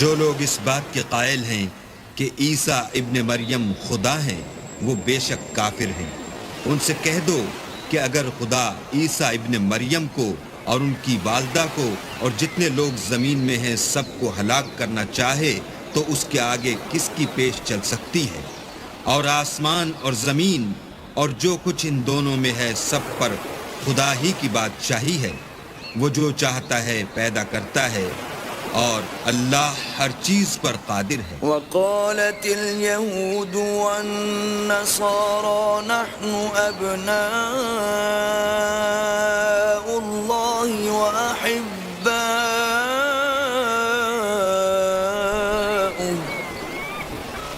جو لوگ اس بات کے قائل ہیں کہ عیسیٰ ابن مریم خدا ہیں وہ بے شک کافر ہیں۔ ان سے کہہ دو کہ اگر خدا عیسیٰ ابن مریم کو اور ان کی والدہ کو اور جتنے لوگ زمین میں ہیں سب کو ہلاک کرنا چاہے تو اس کے آگے کس کی پیش چل سکتی ہے؟ اور آسمان اور زمین اور جو کچھ ان دونوں میں ہے سب پر خدا ہی کی بادشاہی ہے۔ وہ جو چاہتا ہے پیدا کرتا ہے اور اللہ ہر چیز پر قادر ہے۔ وقالت اليهود والنصارى نحن أبناء الله وأحباؤه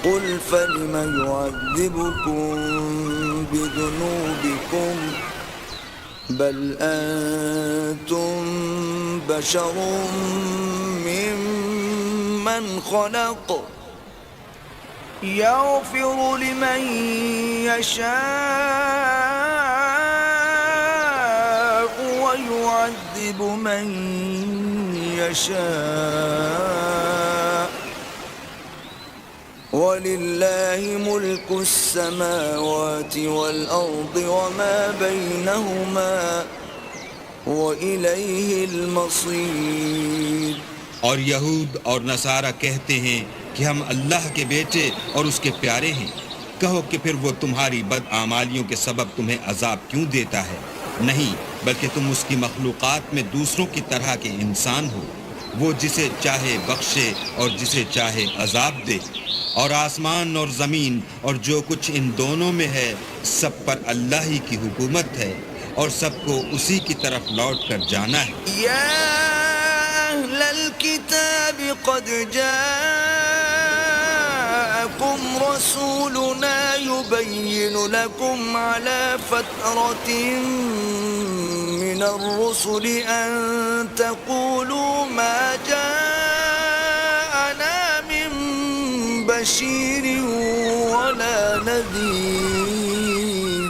قل فلم يعذبكم بذنوبكم بل أنتم بشر ممن خلق يغفر لمن يشاء ويعذب من يشاء وَلِلَّهِ مُلْكُ السَّمَاوَاتِ وَالْأَرْضِ وَمَا بَيْنَهُمَا وَإِلَيْهِ الْمَصِيرُ۔ اور یہود اور نصارہ کہتے ہیں کہ ہم اللہ کے بیٹے اور اس کے پیارے ہیں۔ کہو کہ پھر وہ تمہاری بدعمالیوں کے سبب تمہیں عذاب کیوں دیتا ہے؟ نہیں، بلکہ تم اس کی مخلوقات میں دوسروں کی طرح کے انسان ہو۔ وہ جسے چاہے بخشے اور جسے چاہے عذاب دے۔ اور آسمان اور زمین اور جو کچھ ان دونوں میں ہے سب پر اللہ ہی کی حکومت ہے اور سب کو اسی کی طرف لوٹ کر جانا ہے۔ یا اہل الکتاب قد جاءکم رسولنا یبین لکم علی فترة من الرسل ان تقولوا ما جاءنا من بشیر ولا نذیر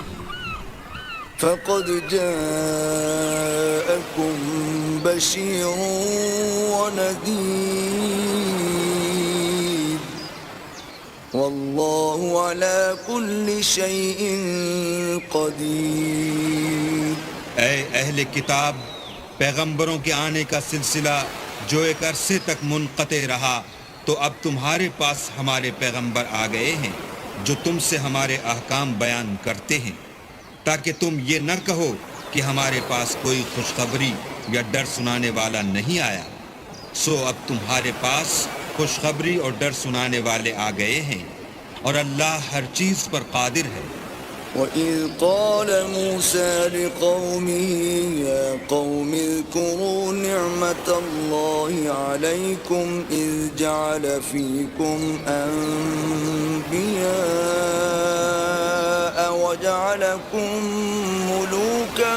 فقد جاءكم بشير ونذير والله على كل شيء قدير۔ اے اہل کتاب، پیغمبروں کے آنے کا سلسلہ جو ایک عرصے تک منقطع رہا تو اب تمہارے پاس ہمارے پیغمبر آ گئے ہیں جو تم سے ہمارے احکام بیان کرتے ہیں، تاکہ تم یہ نہ کہو کہ ہمارے پاس کوئی خوشخبری یا ڈر سنانے والا نہیں آیا۔ سو اب تمہارے پاس خوشخبری اور ڈر سنانے والے آ گئے ہیں، اور اللہ ہر چیز پر قادر ہے۔ وَإِذْ قَالَ مُوسَى لِقَوْمِهِ يَا قَوْمِ اذْكُرُوا نِعْمَةَ اللَّهِ عَلَيْكُمْ إِذْ جَعَلَ فِيكُمْ أَنْبِيَاءَ وَجَعَلَكُمْ مُلُوكًا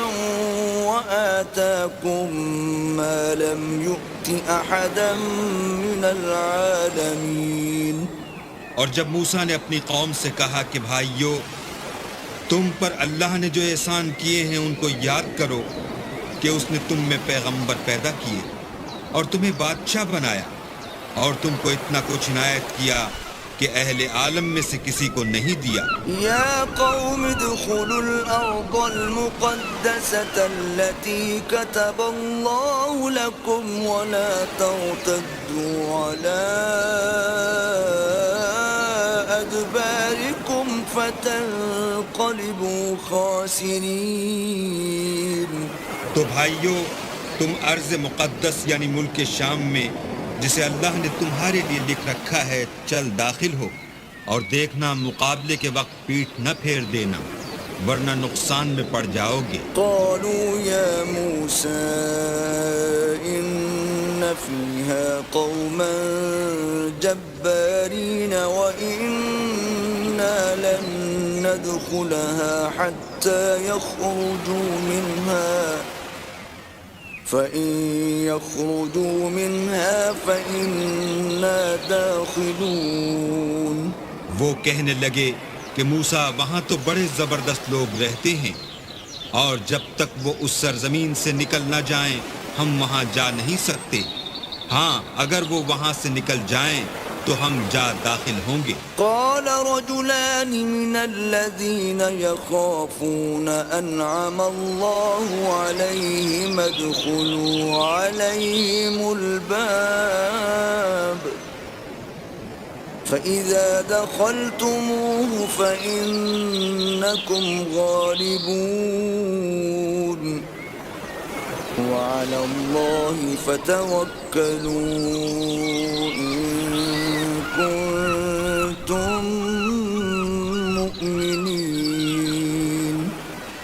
وَآتَاكُمْ مَا لَمْ يُؤْتِ أَحَدًا مِنَ الْعَالَمِينَ۔ اور جب موسیٰ نے اپنی قوم سے کہا کہ بھائیو، تم پر اللہ نے جو احسان کیے ہیں ان کو یاد کرو کہ اس نے تم میں پیغمبر پیدا کیے اور تمہیں بادشاہ بنایا اور تم کو اتنا کچھ عنایت کیا کہ اہل عالم میں سے کسی کو نہیں دیا۔ یا قوم ادخلوا الارض المقدسة التي كتب اللہ لکم ولا ترتدوا على ادبارکم فتنقلبوا خاسرین۔ تو بھائیو، تم ارض مقدس یعنی ملک شام میں جسے اللہ نے تمہارے لیے لکھ رکھا ہے چل داخل ہو، اور دیکھنا مقابلے کے وقت پیٹھ نہ پھیر دینا ورنہ نقصان میں پڑ جاؤ گے۔ قالوا یا موسیٰ ان فیہا قوما جبارین وإنا لن ندخلها حتى يخرجوا منها فإن يخرجوا منها فإنا داخلون۔ وہ کہنے لگے کہ موسیٰ وہاں تو بڑے زبردست لوگ رہتے ہیں، اور جب تک وہ اس سرزمین سے نکل نہ جائیں ہم وہاں جا نہیں سکتے۔ ہاں اگر وہ وہاں سے نکل جائیں تو ہم جا داخل ہوں گے۔ قال رجلان من الذين يخافون انعم الله عليهم ادخلوا عليهم الباب فإذا دخلتموه فإنكم غالبون وعلى الله فتوكلوا إن كنتم مؤمنين۔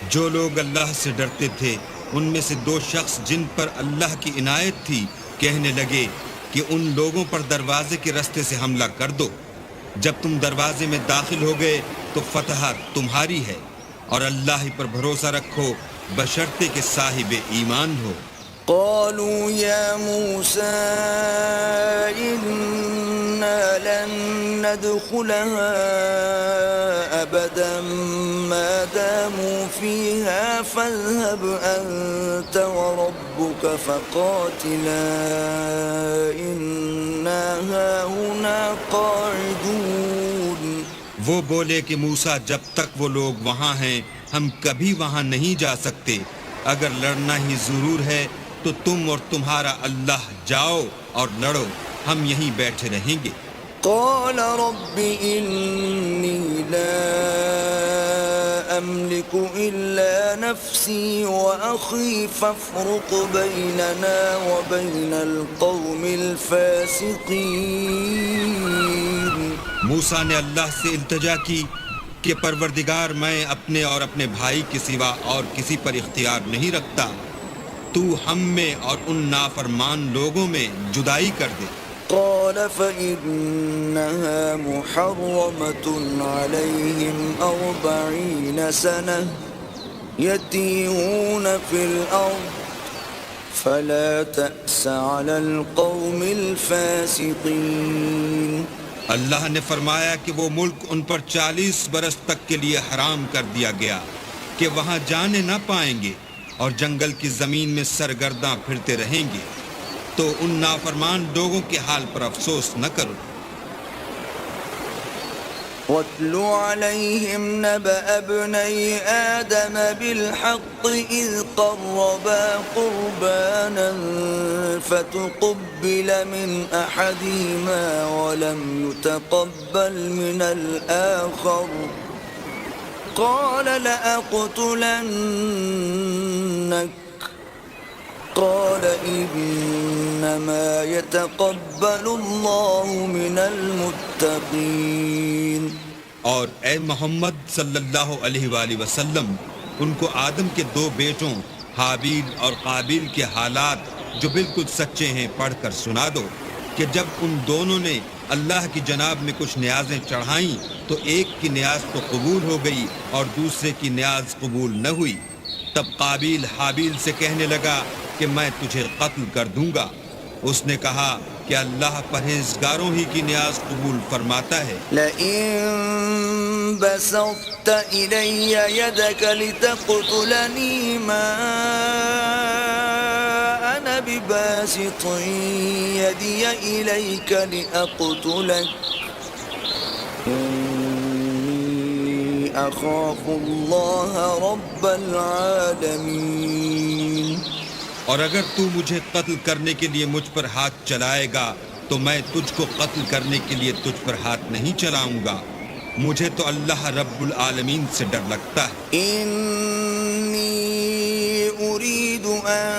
جو لوگ اللہ سے ڈرتے تھے ان میں سے دو شخص جن پر اللہ کی عنایت تھی کہنے لگے کہ ان لوگوں پر دروازے کے راستے سے حملہ کر دو۔ جب تم دروازے میں داخل ہو گئے تو فتح تمہاری ہے، اور اللہ ہی پر بھروسہ رکھو بشرطے کہ صاحب ایمان ہو۔ قالوا يا موسى إنا لن ندخلها أبدا ما داموا فيها فاذهب أنت وربك وربك فقاتلا إنا هاهنا قاعدون. وہ بولے کہ موسیٰ جب تک وہ لوگ وہاں ہیں ہم کبھی وہاں نہیں جا سکتے، اگر لڑنا ہی ضرور ہے تو تم اور تمہارا اللہ جاؤ اور لڑو، ہم یہیں بیٹھے رہیں گے. قال رب إني لا أملك إلا نفسي وأخي فافرق بيننا وبين القوم الفاسقين. موسیٰ نے اللہ سے التجا کی کہ پروردگار میں اپنے اور اپنے بھائی کے سوا اور کسی پر اختیار نہیں رکھتا، تو ہم میں اور ان نافرمان لوگوں میں جدائی کر دے. قال فإنها محرمة عليهم 40 سنة يتيهون في الأرض فلا تأس على القوم الفاسقين. اللہ نے فرمایا کہ وہ ملک ان پر 40 برس تک کے لیے حرام کر دیا گیا کہ وہاں جانے نہ پائیں گے اور جنگل کی زمین میں سرگرداں پھرتے رہیں گے، تو ان نافرمان لوگوں کے حال پر افسوس نہ کرو. وَاتْلُ عَلَيْهِمْ نَبَأَ ابْنَيْ آدَمَ بِالْحَقِّ إِذْ قَرَّبَا قُرْبَانًا فَتُقُبِّلَ مِنْ أَحَدِهِمَا وَلَمْ يُتَقَبَّلْ مِنَ الْآخَرِ قَالَ لَأَقْتُلَنَّكَ قال إنما يتقبل الله من المتقين. اور اے محمد صلی اللہ علیہ وآلہ وسلم ان کو آدم کے 2 بیٹوں حابیل اور قابیل کے حالات جو بالکل سچے ہیں پڑھ کر سنا دو کہ جب ان دونوں نے اللہ کی جناب میں کچھ نیازیں چڑھائیں تو ایک کی نیاز تو قبول ہو گئی اور دوسرے کی نیاز قبول نہ ہوئی. تب قابیل حابیل سے کہنے لگا کہ میں تجھے قتل کر دوں گا. اس نے کہا کہ اللہ پرہیزگاروں ہی کی نیاز قبول فرماتا ہے. لئن بسطت إلي يدك لتقتلني ما أنا بباسط يدي إليك لأقتلك إني أخاف الله رب العالمين. اور اگر تو مجھے قتل کرنے کے لیے مجھ پر ہاتھ چلائے گا تو میں تجھ کو قتل کرنے کے لیے تجھ پر ہاتھ نہیں چلاؤں گا، مجھے تو اللہ رب العالمین سے ڈر لگتا ہے. إني أريد أن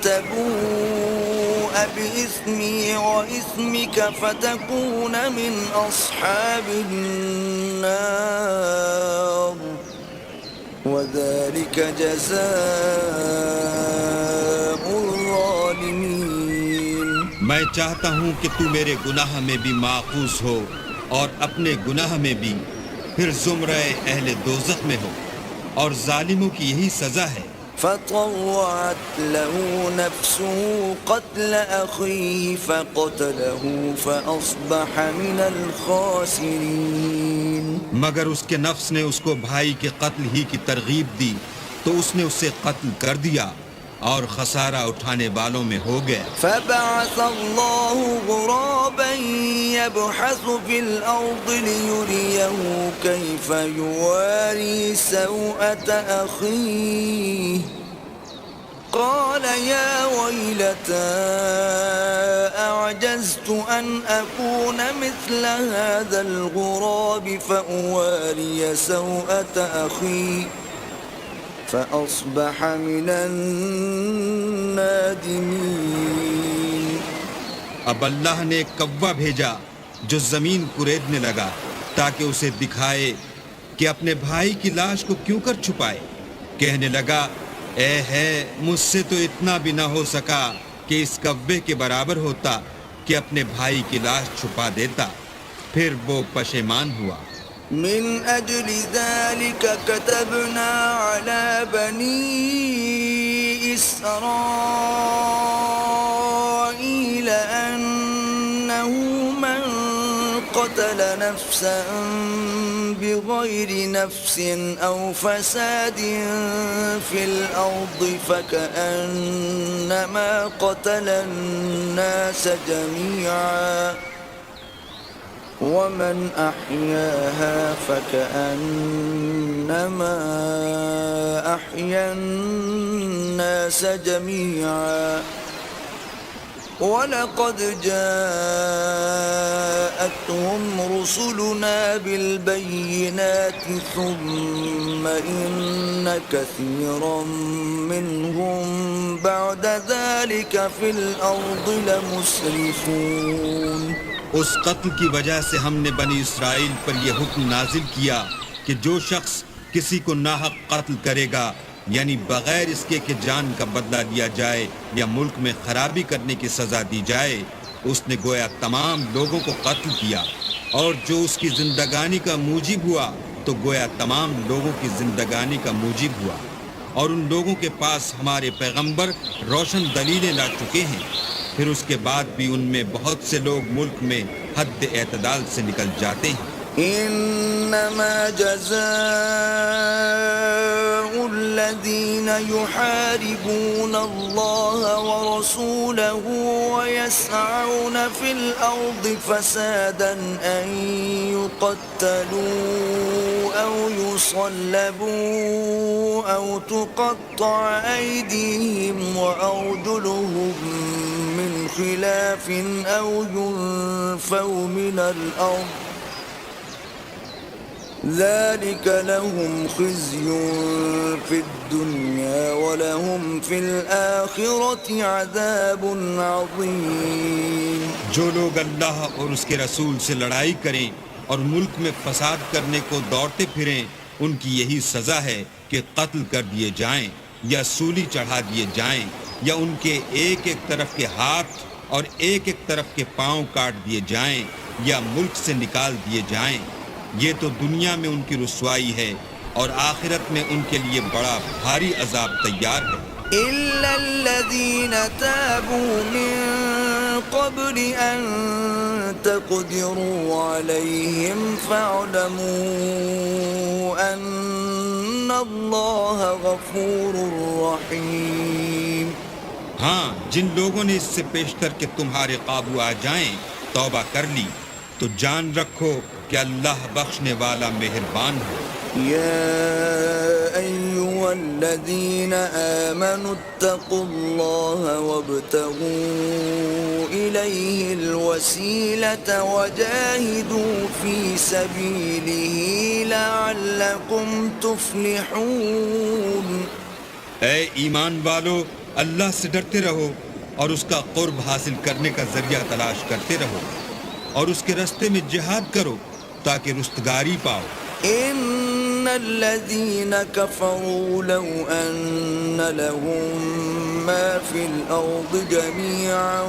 تبوء بإثمي وإثمك فتكون من أصحاب النار وذلك جزاء الظالمين. میں چاہتا ہوں کہ تو میرے گناہ میں بھی ماخوذ ہو اور اپنے گناہ میں بھی، پھر زمرہ اہل دوزخ میں ہو، اور ظالموں کی یہی سزا ہے. فطوعت له نفسه قتل أخيه فقتله فأصبح من الخاسرين. مگر اس کے نفس نے اس کو بھائی کے قتل ہی کی ترغیب دی تو اس نے اسے قتل کر دیا اور خسارہ اٹھانے والوں میں ہو گیا. فبعث الله غرابا يبحث في الأرض ليريه كيف يواري سوءة أخيه قال يا ويلتى أعجزت أن أكون مثل هذا الغراب فأواري سوءة أخي فأصبح من النادمين. اب اللہ نے ایک کوا بھیجا جو زمین کریدنے لگا تاکہ اسے دکھائے کہ اپنے بھائی کی لاش کو کیوں کر چھپائے. کہنے لگا اے ہے مجھ سے تو اتنا بھی نہ ہو سکا کہ اس کوے کے برابر ہوتا کہ اپنے بھائی کی لاش چھپا دیتا. پھر وہ پشیمان ہوا. من أجل ذلك كتبنا على بني إسرائيل أنه من قتل نفسا بغير نفس أو فساد في الأرض فكأنما قتل الناس جميعا ومن أحياها فكأنما أحيا الناس جميعا وَلَقَدْ جَاءَتْهُمْ رُسُلُنَا بِالْبَيِّنَاتِ ثُمَّ إِنَّ كَثِيرًا مِّنْهُمْ بَعْدَ ذَلِكَ فِي الْأَرْضِ لَمُسْرِفُونَ۔ اس قتل کی وجہ سے ہم نے بنی اسرائیل پر یہ حکم نازل کیا کہ جو شخص کسی کو ناحق قتل کرے گا، یعنی بغیر اس کے کہ جان کا بدلہ لیا جائے یا ملک میں خرابی کرنے کی سزا دی جائے، اس نے گویا تمام لوگوں کو قتل کیا، اور جو اس کی زندگانی کا موجب ہوا تو گویا تمام لوگوں کی زندگانی کا موجب ہوا، اور ان لوگوں کے پاس ہمارے پیغمبر روشن دلیلیں لا چکے ہیں، پھر اس کے بعد بھی ان میں بہت سے لوگ ملک میں حد اعتدال سے نکل جاتے ہیں۔ انما جزاء الذين يحاربون الله ورسوله ويسعون في الأرض فسادا أن يقتلوا أو يصلبوا أو تقطع أيديهم وأرجلهم من خلاف أو ينفوا من الأرض ذلك لهم خزي في الدنيا ولهم في الآخرة عذاب عظيم۔ جو لوگ اللہ اور اس کے رسول سے لڑائی کریں اور ملک میں فساد کرنے کو دوڑتے پھریں، ان کی یہی سزا ہے کہ قتل کر دیے جائیں یا سولی چڑھا دیے جائیں یا ان کے ایک ایک طرف کے ہاتھ اور ایک ایک طرف کے پاؤں کاٹ دیے جائیں یا ملک سے نکال دیے جائیں۔ یہ تو دنیا میں ان کی رسوائی ہے اور آخرت میں ان کے لیے بڑا بھاری عذاب تیار ہے۔ إِلَّا الَّذِينَ تَابُوا مِن قَبْلِ أَن تَقْدِرُوا عَلَيْهِمْ فَاعْلَمُوا أَنَّ اللَّهَ غَفُورٌ رَّحِيمٌ۔ ہاں، جن لوگوں نے اس سے پیشتر کہ تمہارے قابو آ جائیں توبہ کر لی تو جان رکھو کہ اللہ بخشنے والا مہربان ہے۔ يا أيها الذين آمنوا اتقوا الله وابتغوا إليه الوسيلة وجاهدوا في سبيله لعلكم تفلحون۔ اے ایمان والو، اللہ سے ڈرتے رہو اور اس کا قرب حاصل کرنے کا ذریعہ تلاش کرتے رہو اور اس کے راستے میں جہاد کرو تاکہ رستگاری پاؤ۔ ان الذين كفروا لو ان لهم ما في الارض جميعا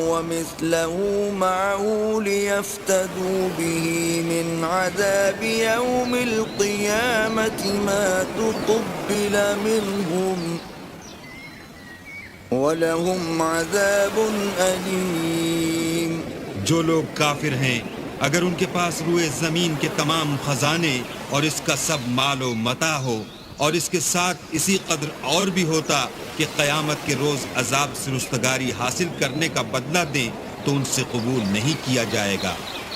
ومثله معه ليفتدوا به من عذاب يوم القيامة ما تقبل منهم ولهم عذاب أليم۔ جو لوگ کافر ہیں اگر ان کے پاس روئے زمین کے تمام خزانے اور اس کا سب مال و متاع ہو اور اس کے ساتھ اسی قدر اور بھی ہوتا کہ قیامت کے روز عذاب سے رستگاری حاصل کرنے کا بدلہ دیں تو ان سے قبول نہیں کیا جائے گا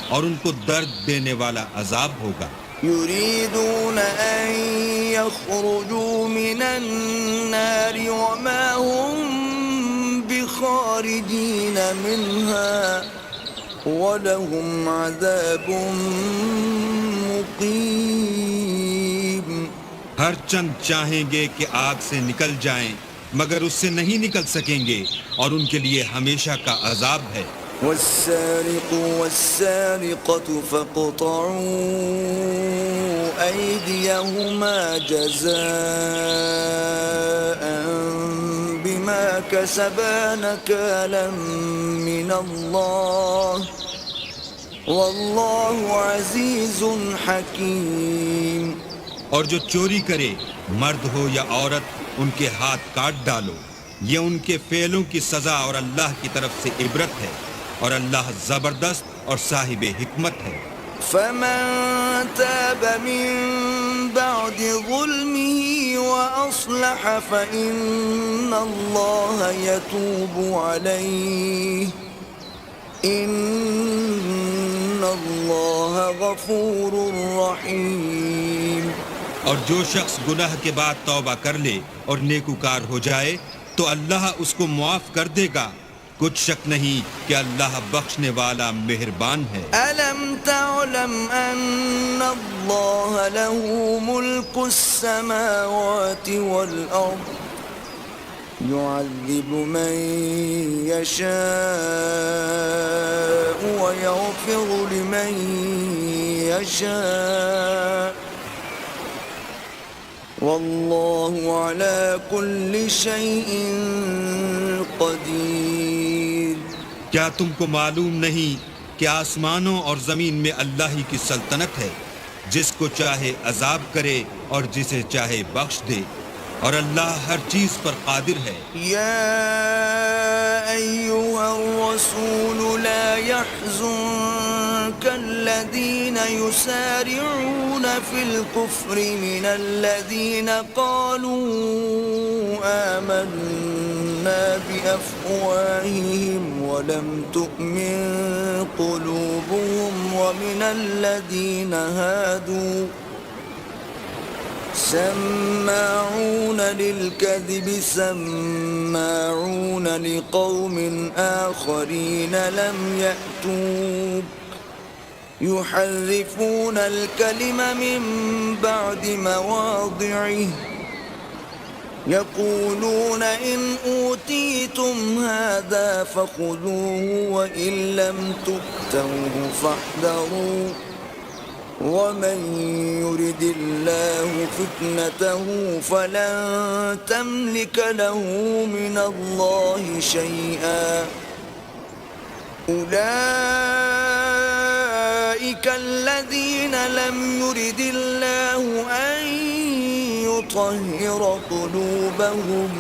اور ان کو درد دینے والا عذاب ہوگا۔ يريدون أن يخرجوا من النار وما هم بخارجين منها وَلَهُمْ عَذَابٌ مُقِيمٌ۔ ہر چند چاہیں گے کہ آگ سے نکل جائیں مگر اس سے نہیں نکل سکیں گے اور ان کے لیے ہمیشہ کا عذاب ہے۔ وَالسَّارِقُ وَالسَّارِقَةُ فَاقْطَعُوا أَيْدِيَهُمَا جَزَاءً بِمَا كَسَبَا نَكَالًا مِّنَ اللَّهِ وَاللَّهُ عَزِيزٌ حَكِيمٌ۔ اور جو چوری کرے مرد ہو یا عورت ان کے ہاتھ کاٹ ڈالو، یہ ان کے فعلوں کی سزا اور اللہ کی طرف سے عبرت ہے اور اللہ زبردست اور صاحب حکمت ہے۔ فَمَن تَابَ تاب من بعد ظلمه وأصلح فإن الله يتوب عليه إن الله غفور رحيم. اور جو شخص گناہ کے بعد توبہ کر لے اور نیکوکار ہو جائے تو اللہ اس کو معاف کر دے گا. کچھ شک نہیں کہ اللہ بخشنے والا مہربان ہے. ألم تعلم أن الله له ملك السماوات والأرض يعذب من يشاء ويغفر لمن يشاء والله على كل شيء قدیر. کیا تم کو معلوم نہیں کہ آسمانوں اور زمین میں اللہ ہی کی سلطنت ہے، جس کو چاہے عذاب کرے اور جسے چاہے بخش دے، اور اللہ ہر چیز پر قادر ہے. یا ایھا الرسول لا يحزنك الذين يسارعون في الكفر من الذين قالوا آمنا بأفواههم ولم تؤمن قلوبهم ومن الذين هادوا سماعون للكذب سماعون لقوم آخرين لم يأتوك يحرفون الكلم من بعد مواضعه يقولون إن أوتيتم هذا فخذوه وإن لم تؤتوه فاحذروا ومن يرد الله فتنته فلن تملك له من الله شيئا أولئك الذين لم يرد الله أن يطهر قلوبهم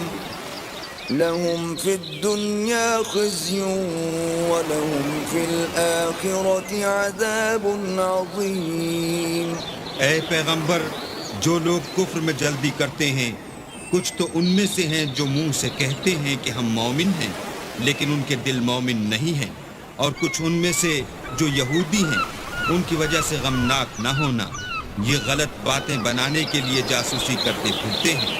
لهم في الدنيا خزي ولهم في الآخرة عذاب عظيم. اے پیغمبر، جو لوگ کفر میں جلدی کرتے ہیں کچھ تو ان میں سے ہیں جو منہ سے کہتے ہیں کہ ہم مومن ہیں لیکن ان کے دل مومن نہیں ہیں، اور کچھ ان میں سے جو یہودی ہیں ان کی وجہ سے غمناک نہ ہونا. یہ غلط باتیں بنانے کے لیے جاسوسی کرتے پھرتے ہیں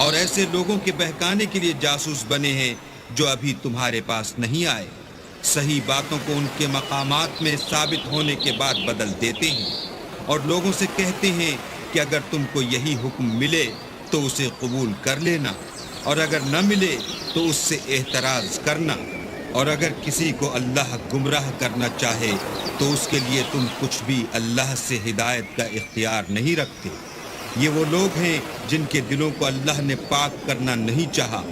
اور ایسے لوگوں کے بہکانے کے لیے جاسوس بنے ہیں جو ابھی تمہارے پاس نہیں آئے. صحیح باتوں کو ان کے مقامات میں ثابت ہونے کے بعد بدل دیتے ہیں اور لوگوں سے کہتے ہیں کہ اگر تم کو یہی حکم ملے تو اسے قبول کر لینا، اور اگر نہ ملے تو اس سے اعتراض کرنا، اور اگر کسی کو اللہ گمراہ کرنا چاہے تو اس کے لیے تم کچھ بھی اللہ سے ہدایت کا اختیار نہیں رکھتے. یہ وہ لوگ ہیں جن کے دلوں کو اللہ نے پاک کرنا نہیں چاہا.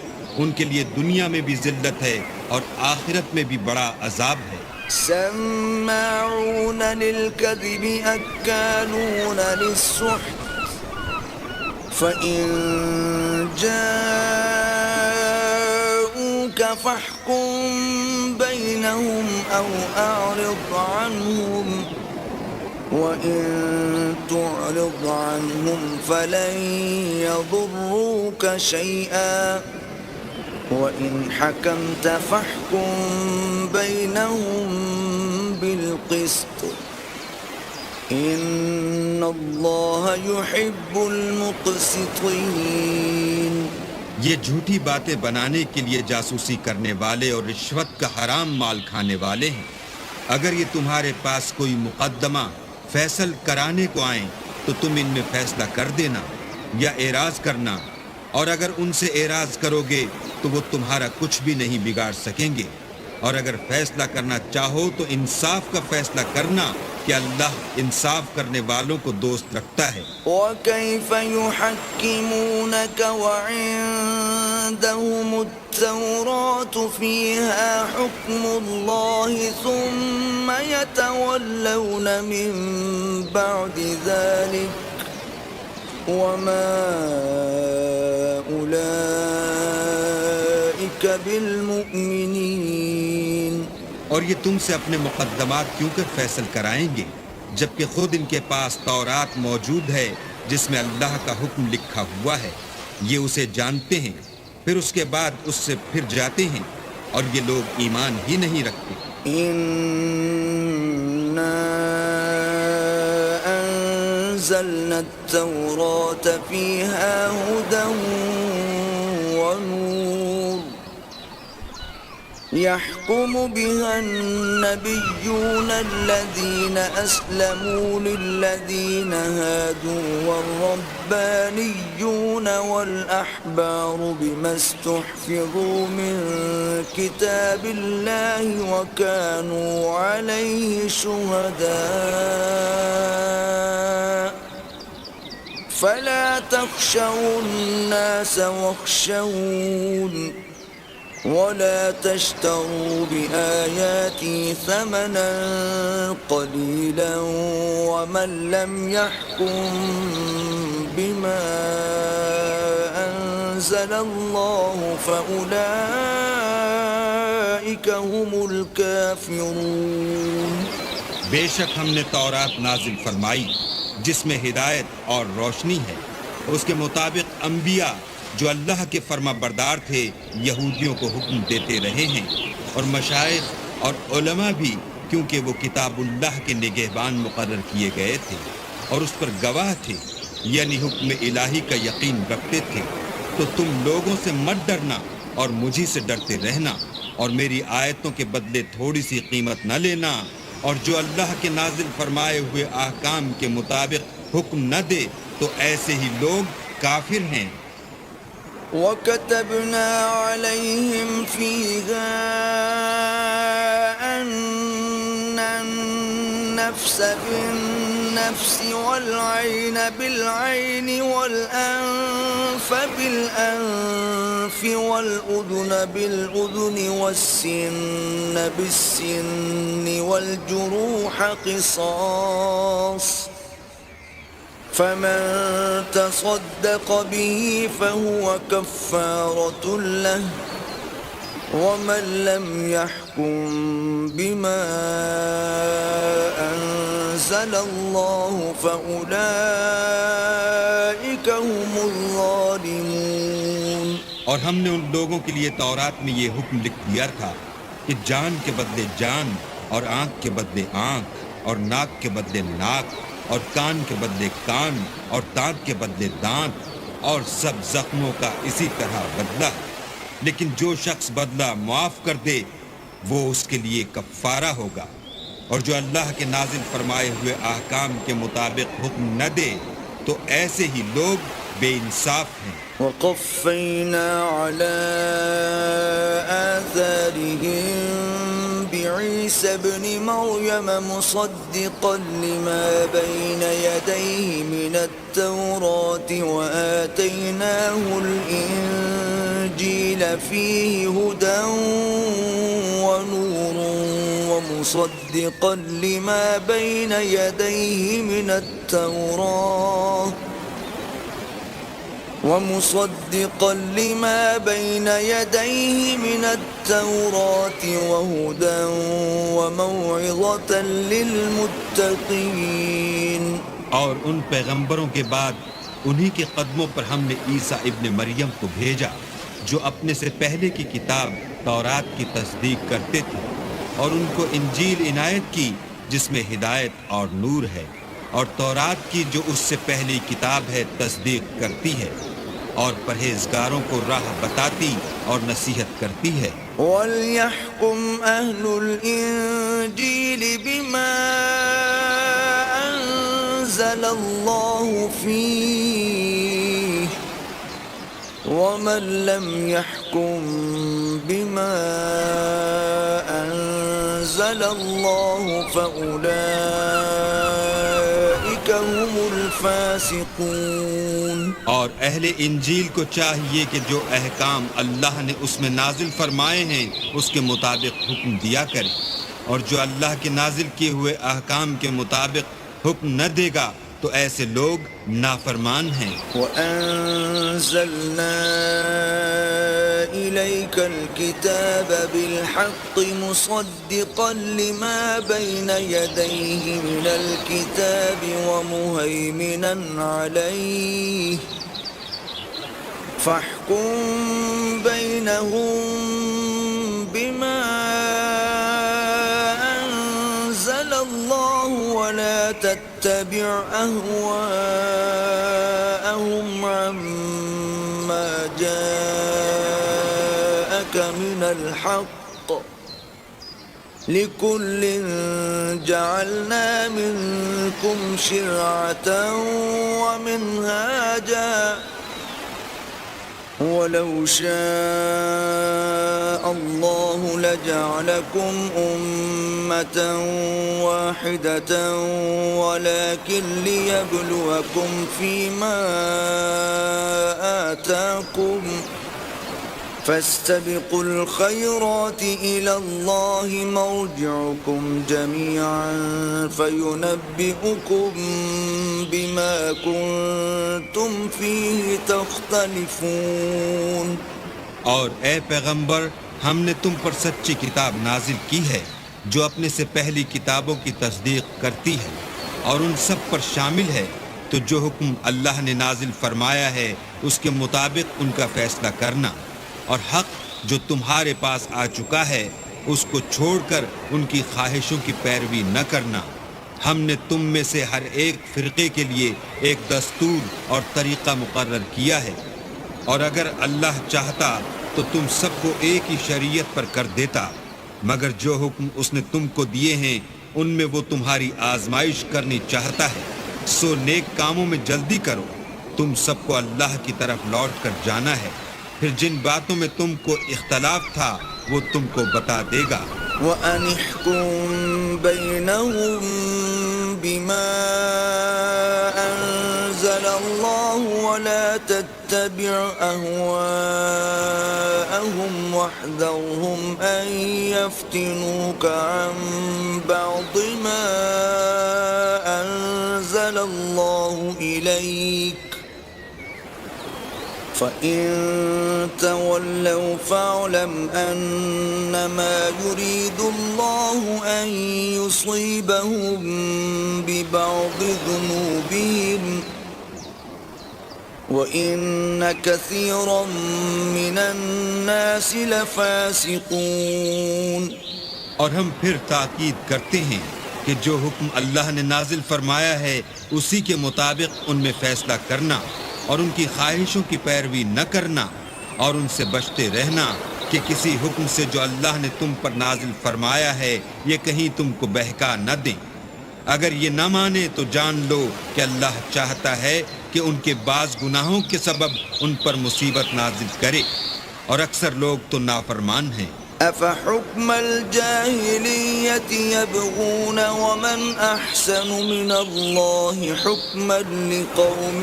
ان کے لیے دنیا میں بھی ذلت ہے اور آخرت میں بھی بڑا عذاب ہے. سماعون للكذب أكالون للسحت فإن جاءوك فاحكم بينهم أو أعرض عنهم وَإِن تُعْرِضْ عَنْهُمْ فَلَن يَضُرُّوكَ شَيْئًا وَإِنْ حَكَمْتَ فَاحْكُم بَيْنَهُم بِالْقِسْطِ إِنَّ اللَّهَ يُحِبُّ الْمُقْسِطِينَ. یہ جھوٹی باتیں بنانے کے لیے جاسوسی کرنے والے اور رشوت کا حرام مال کھانے والے ہیں. اگر یہ تمہارے پاس کوئی مقدمہ فیصل کرانے کو آئیں تو تم ان میں فیصلہ کر دینا یا اعراض کرنا، اور اگر ان سے اعراض کرو گے تو وہ تمہارا کچھ بھی نہیں بگاڑ سکیں گے، اور اگر فیصلہ کرنا چاہو تو انصاف کا فیصلہ کرنا کہ اللہ انصاف کرنے والوں کو دوست رکھتا ہے. وَكَيْفَ يُحَكِّمُونَكَ وَعِندَهُمُ التَّوْرَاةُ فِيهَا حُكْمُ اللَّهِ ثُمَّ يَتَوَلَّوْنَ مِن بَعْدِ ذَلِكَ وَمَا أُولَئِكَ بِالْمُؤْمِنِينَ. اور یہ تم سے اپنے مقدمات کیوں کر فیصل کرائیں گے جبکہ خود ان کے پاس تورات موجود ہے جس میں اللہ کا حکم لکھا ہوا ہے. یہ اسے جانتے ہیں، پھر اس کے بعد اس سے پھر جاتے ہیں، اور یہ لوگ ایمان ہی نہیں رکھتے. إنا أنزلنا التوراة فيها هدى ونور يحكم بها النبيون الذين أسلموا للذين هادوا والربانيون والأحبار بما استحفظوا من كتاب الله وكانوا عليه شهداء فلا تخشوا الناس واخشون ولا تشتروا بآياتي ثمنا قليلا ومن لم يحكم بما أنزل الله فأولئك هم الكافرون. بے شک ہم نے تورات نازل فرمائی جس میں ہدایت اور روشنی ہے. اس کے مطابق انبیاء جو اللہ کے فرما بردار تھے یہودیوں کو حکم دیتے رہے ہیں، اور مشائخ اور علماء بھی، کیونکہ وہ کتاب اللہ کے نگہبان مقرر کیے گئے تھے اور اس پر گواہ تھے، یعنی حکم الہی کا یقین رکھتے تھے. تو تم لوگوں سے مت ڈرنا اور مجھی سے ڈرتے رہنا، اور میری آیتوں کے بدلے تھوڑی سی قیمت نہ لینا، اور جو اللہ کے نازل فرمائے ہوئے احکام کے مطابق حکم نہ دے تو ایسے ہی لوگ کافر ہیں. وَكَتَبْنَا عَلَيْهِمْ فِيهَا أَنَّ النَّفْسَ بِالنَّفْسِ وَالْعَيْنَ بِالْعَيْنِ وَالْأَنفَ بِالْأَنفِ وَالْأُذُنَ بِالْأُذُنِ وَالسِّنَّ بِالسِّنِّ وَالْجُرُوحَ قِصَاصٌ فمن تصدق به فهو كفارة له ومن لم يحكم بما أنزل الله فأولئك هم الظالمون. اور ہم نے ان لوگوں کے لیے تورات میں یہ حکم لکھ دیا تھا کہ جان کے بدلے جان، اور آنکھ کے بدلے آنکھ، اور ناک کے بدلے ناک، اور کان کے بدلے کان، اور دانت کے بدلے دانت، اور سب زخموں کا اسی طرح بدلہ. لیکن جو شخص بدلہ معاف کر دے وہ اس کے لیے کفارہ ہوگا، اور جو اللہ کے نازل فرمائے ہوئے احکام کے مطابق حکم نہ دے تو ایسے ہی لوگ بے انصاف ہیں. وقفينا على آثارهم بعيسى ابن مريم مصدقا لما بين يديه من التوراة وآتيناه الإنجيل فيه هدى ونور ومصدقا لما بين يديه من التوراة ومصدقا لما بين يديه من التوراة وهدى وموعظة للمتقين. اور ان پیغمبروں کے بعد انہی کے قدموں پر ہم نے عیسیٰ ابن مریم کو بھیجا جو اپنے سے پہلے کی کتاب تورات کی تصدیق کرتے تھے، اور ان کو انجیل عنایت کی جس میں ہدایت اور نور ہے، اور تورات کی جو اس سے پہلی کتاب ہے تصدیق کرتی ہے، اور پرہیزگاروں کو راہ بتاتی اور نصیحت کرتی ہے. وَلْيَحْكُمْ أَهْلُ الْإِنجِيلِ بِمَا أَنزَلَ اللَّهُ فِيهِ وَمَنْ لَمْ يَحْكُمْ بِمَا أَنزَلَ اللَّهُ فَأُولَئِكَ هُمُ الْفَاسِقُونَ. اور اہل انجیل کو چاہیے کہ جو احکام اللہ نے اس میں نازل فرمائے ہیں اس کے مطابق حکم دیا کرے، اور جو اللہ کے نازل کیے ہوئے احکام کے مطابق حکم نہ دے گا تو ایسے لوگ نافرمان ہیں. وَأَنزَلْنَا إليك الكتاب بالحق مصدقا لما بين يديه من الكتاب ومهيمنا عليه فاحكم بينهم بما أنزل الله ولا تتبع أهواءهم عما جاءك من الحق لكل جعلنا منكم شرعة ومنهاجا ولو شاء الله لجعلكم أمة واحدة ولكن ليبلوكم فيما آتاكم فاستبقوا الخيرات إلى الله مرجعكم جميعا فينبئكم بما كنتم فيه تختلفون. اور اے پیغمبر ہم نے تم پر سچی کتاب نازل کی ہے جو اپنے سے پہلی کتابوں کی تصدیق کرتی ہے اور ان سب پر شامل ہے، تو جو حکم اللہ نے نازل فرمایا ہے اس کے مطابق ان کا فیصلہ کرنا، اور حق جو تمہارے پاس آ چکا ہے اس کو چھوڑ کر ان کی خواہشوں کی پیروی نہ کرنا. ہم نے تم میں سے ہر ایک فرقے کے لیے ایک دستور اور طریقہ مقرر کیا ہے، اور اگر اللہ چاہتا تو تم سب کو ایک ہی شریعت پر کر دیتا، مگر جو حکم اس نے تم کو دیے ہیں ان میں وہ تمہاری آزمائش کرنی چاہتا ہے، سو نیک کاموں میں جلدی کرو، تم سب کو اللہ کی طرف لوٹ کر جانا ہے، پھر جن باتوں میں تم کو اختلاف تھا وہ تم کو بتا دے گا. وَأَنِ احْكُم بَيْنَهُم بِمَا أَنزَلَ اللَّهُ وَلَا تَتَّبِعْ أَهْوَاءَهُمْ وَاحْذَرْهُمْ أَن يَفْتِنُوكَ عَن بَعْضِ مَا أَنزَلَ اللَّهُ إِلَيْكَ فَإِن تَوَلَّوْا فَاعْلَمْ أَنَّمَا يُرِيدُ اللَّهُ أَن يُصِيبَهُم بِبَعْضِ ذُنُوبِهِمْ وَإِنَّ كَثِيرًا مِّنَ النَّاسِ لَفَاسِقُونَ. اور ہم پھر تاکید کرتے ہیں کہ جو حکم اللہ نے نازل فرمایا ہے اسی کے مطابق ان میں فیصلہ کرنا اور ان کی خواہشوں کی پیروی نہ کرنا، اور ان سے بچتے رہنا کہ کسی حکم سے جو اللہ نے تم پر نازل فرمایا ہے یہ کہیں تم کو بہکا نہ دیں. اگر یہ نہ مانے تو جان لو کہ اللہ چاہتا ہے کہ ان کے بعض گناہوں کے سبب ان پر مصیبت نازل کرے، اور اکثر لوگ تو نافرمان ہیں. أَفَحُكْمَ الْجَاهِلِيَّةِ يَبْغُونَ وَمَنْ أَحْسَنُ مِنَ اللَّهِ حُكْمًا لِقَوْمٍ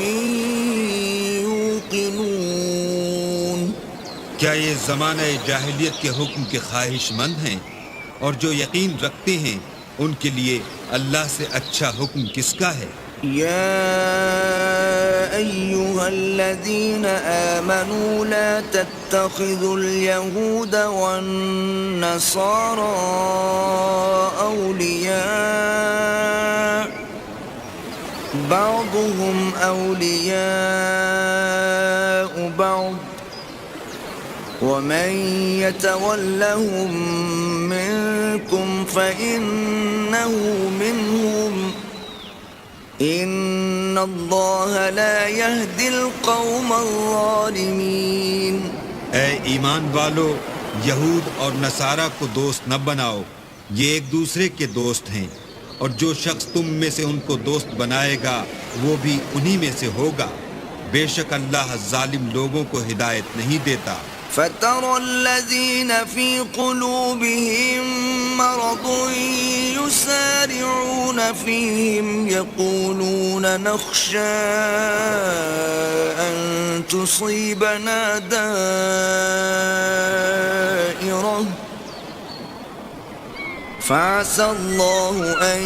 يُوقِنُونَ. کیا یہ زمانہ جاہلیت کے حکم کے خواہش مند ہیں؟ اور جو یقین رکھتے ہیں ان کے لیے اللہ سے اچھا حکم کس کا ہے؟ يا أيها الذين آمنوا لا تتخذوا اليهود والنصارى أولياء بعضهم أولياء بعض ومن يتولهم منكم فإنه منهم ان اللہ لا یہدی القوم الظالمین. اے ایمان والو، یہود اور نصارہ کو دوست نہ بناؤ، یہ ایک دوسرے کے دوست ہیں، اور جو شخص تم میں سے ان کو دوست بنائے گا وہ بھی انہی میں سے ہوگا، بے شک اللہ ظالم لوگوں کو ہدایت نہیں دیتا. فَتَرَى الَّذِينَ فِي قُلُوبِهِم مَّرَضٌ يُسَارِعُونَ فِيهِمْ يَقُولُونَ نَخْشَىٰ أَن تُصِيبَنَا دَائِرَةٌ فَعَسَى اللَّهُ أَن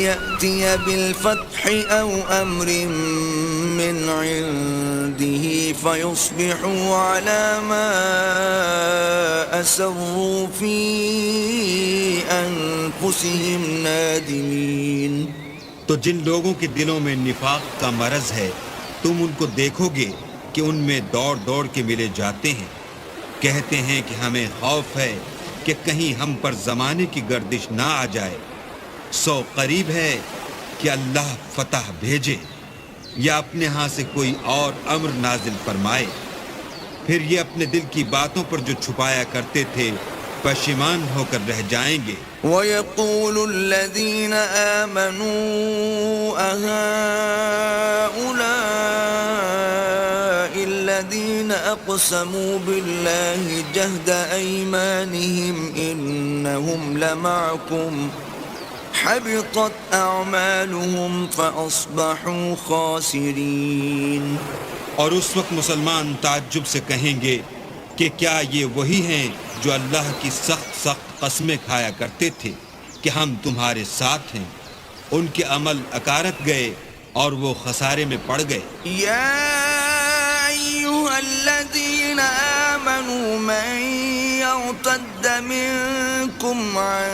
يَأْتِيَ بِالْفَتْحِ أَوْ أَمْرٍ مِّنْ عِندِهِ عنده فيصبحوا على ما أسروا في أنفسهم نادمين. تو جن لوگوں کے دلوں میں نفاق کا مرض ہے تم ان کو دیکھو گے کہ ان میں دوڑ دوڑ کے ملے جاتے ہیں، کہتے ہیں کہ ہمیں خوف ہے کہ کہیں ہم پر زمانے کی گردش نہ آ جائے. سو قریب ہے کہ اللہ فتح بھیجے یا اپنے ہاں سے کوئی اور امر نازل فرمائے. پھر یہ اپنے دل کی باتوں پر جو چھپایا کرتے تھے پشیمان ہو کر رہ جائیں گے. وَيَقُولُ الَّذِينَ آمَنُوا أَهَؤُلَاءِ الَّذِينَ أَقْسَمُوا بِاللَّهِ جَهْدَ أَيْمَانِهِمْ إِنَّهُمْ لَمَعَكُمْ حَبِطَتْ أَعْمَالُهُمْ فَأَصْبَحُوا خَاسِرِينَ. اور اس وقت مسلمان تعجب سے کہیں گے کہ کیا یہ وہی ہیں جو اللہ کی سخت قسمیں کھایا کرتے تھے کہ ہم تمہارے ساتھ ہیں. ان کے عمل اکارت گئے اور وہ خسارے میں پڑ گئے. یا ایھا الذین آمنوا من یرتد منکم عن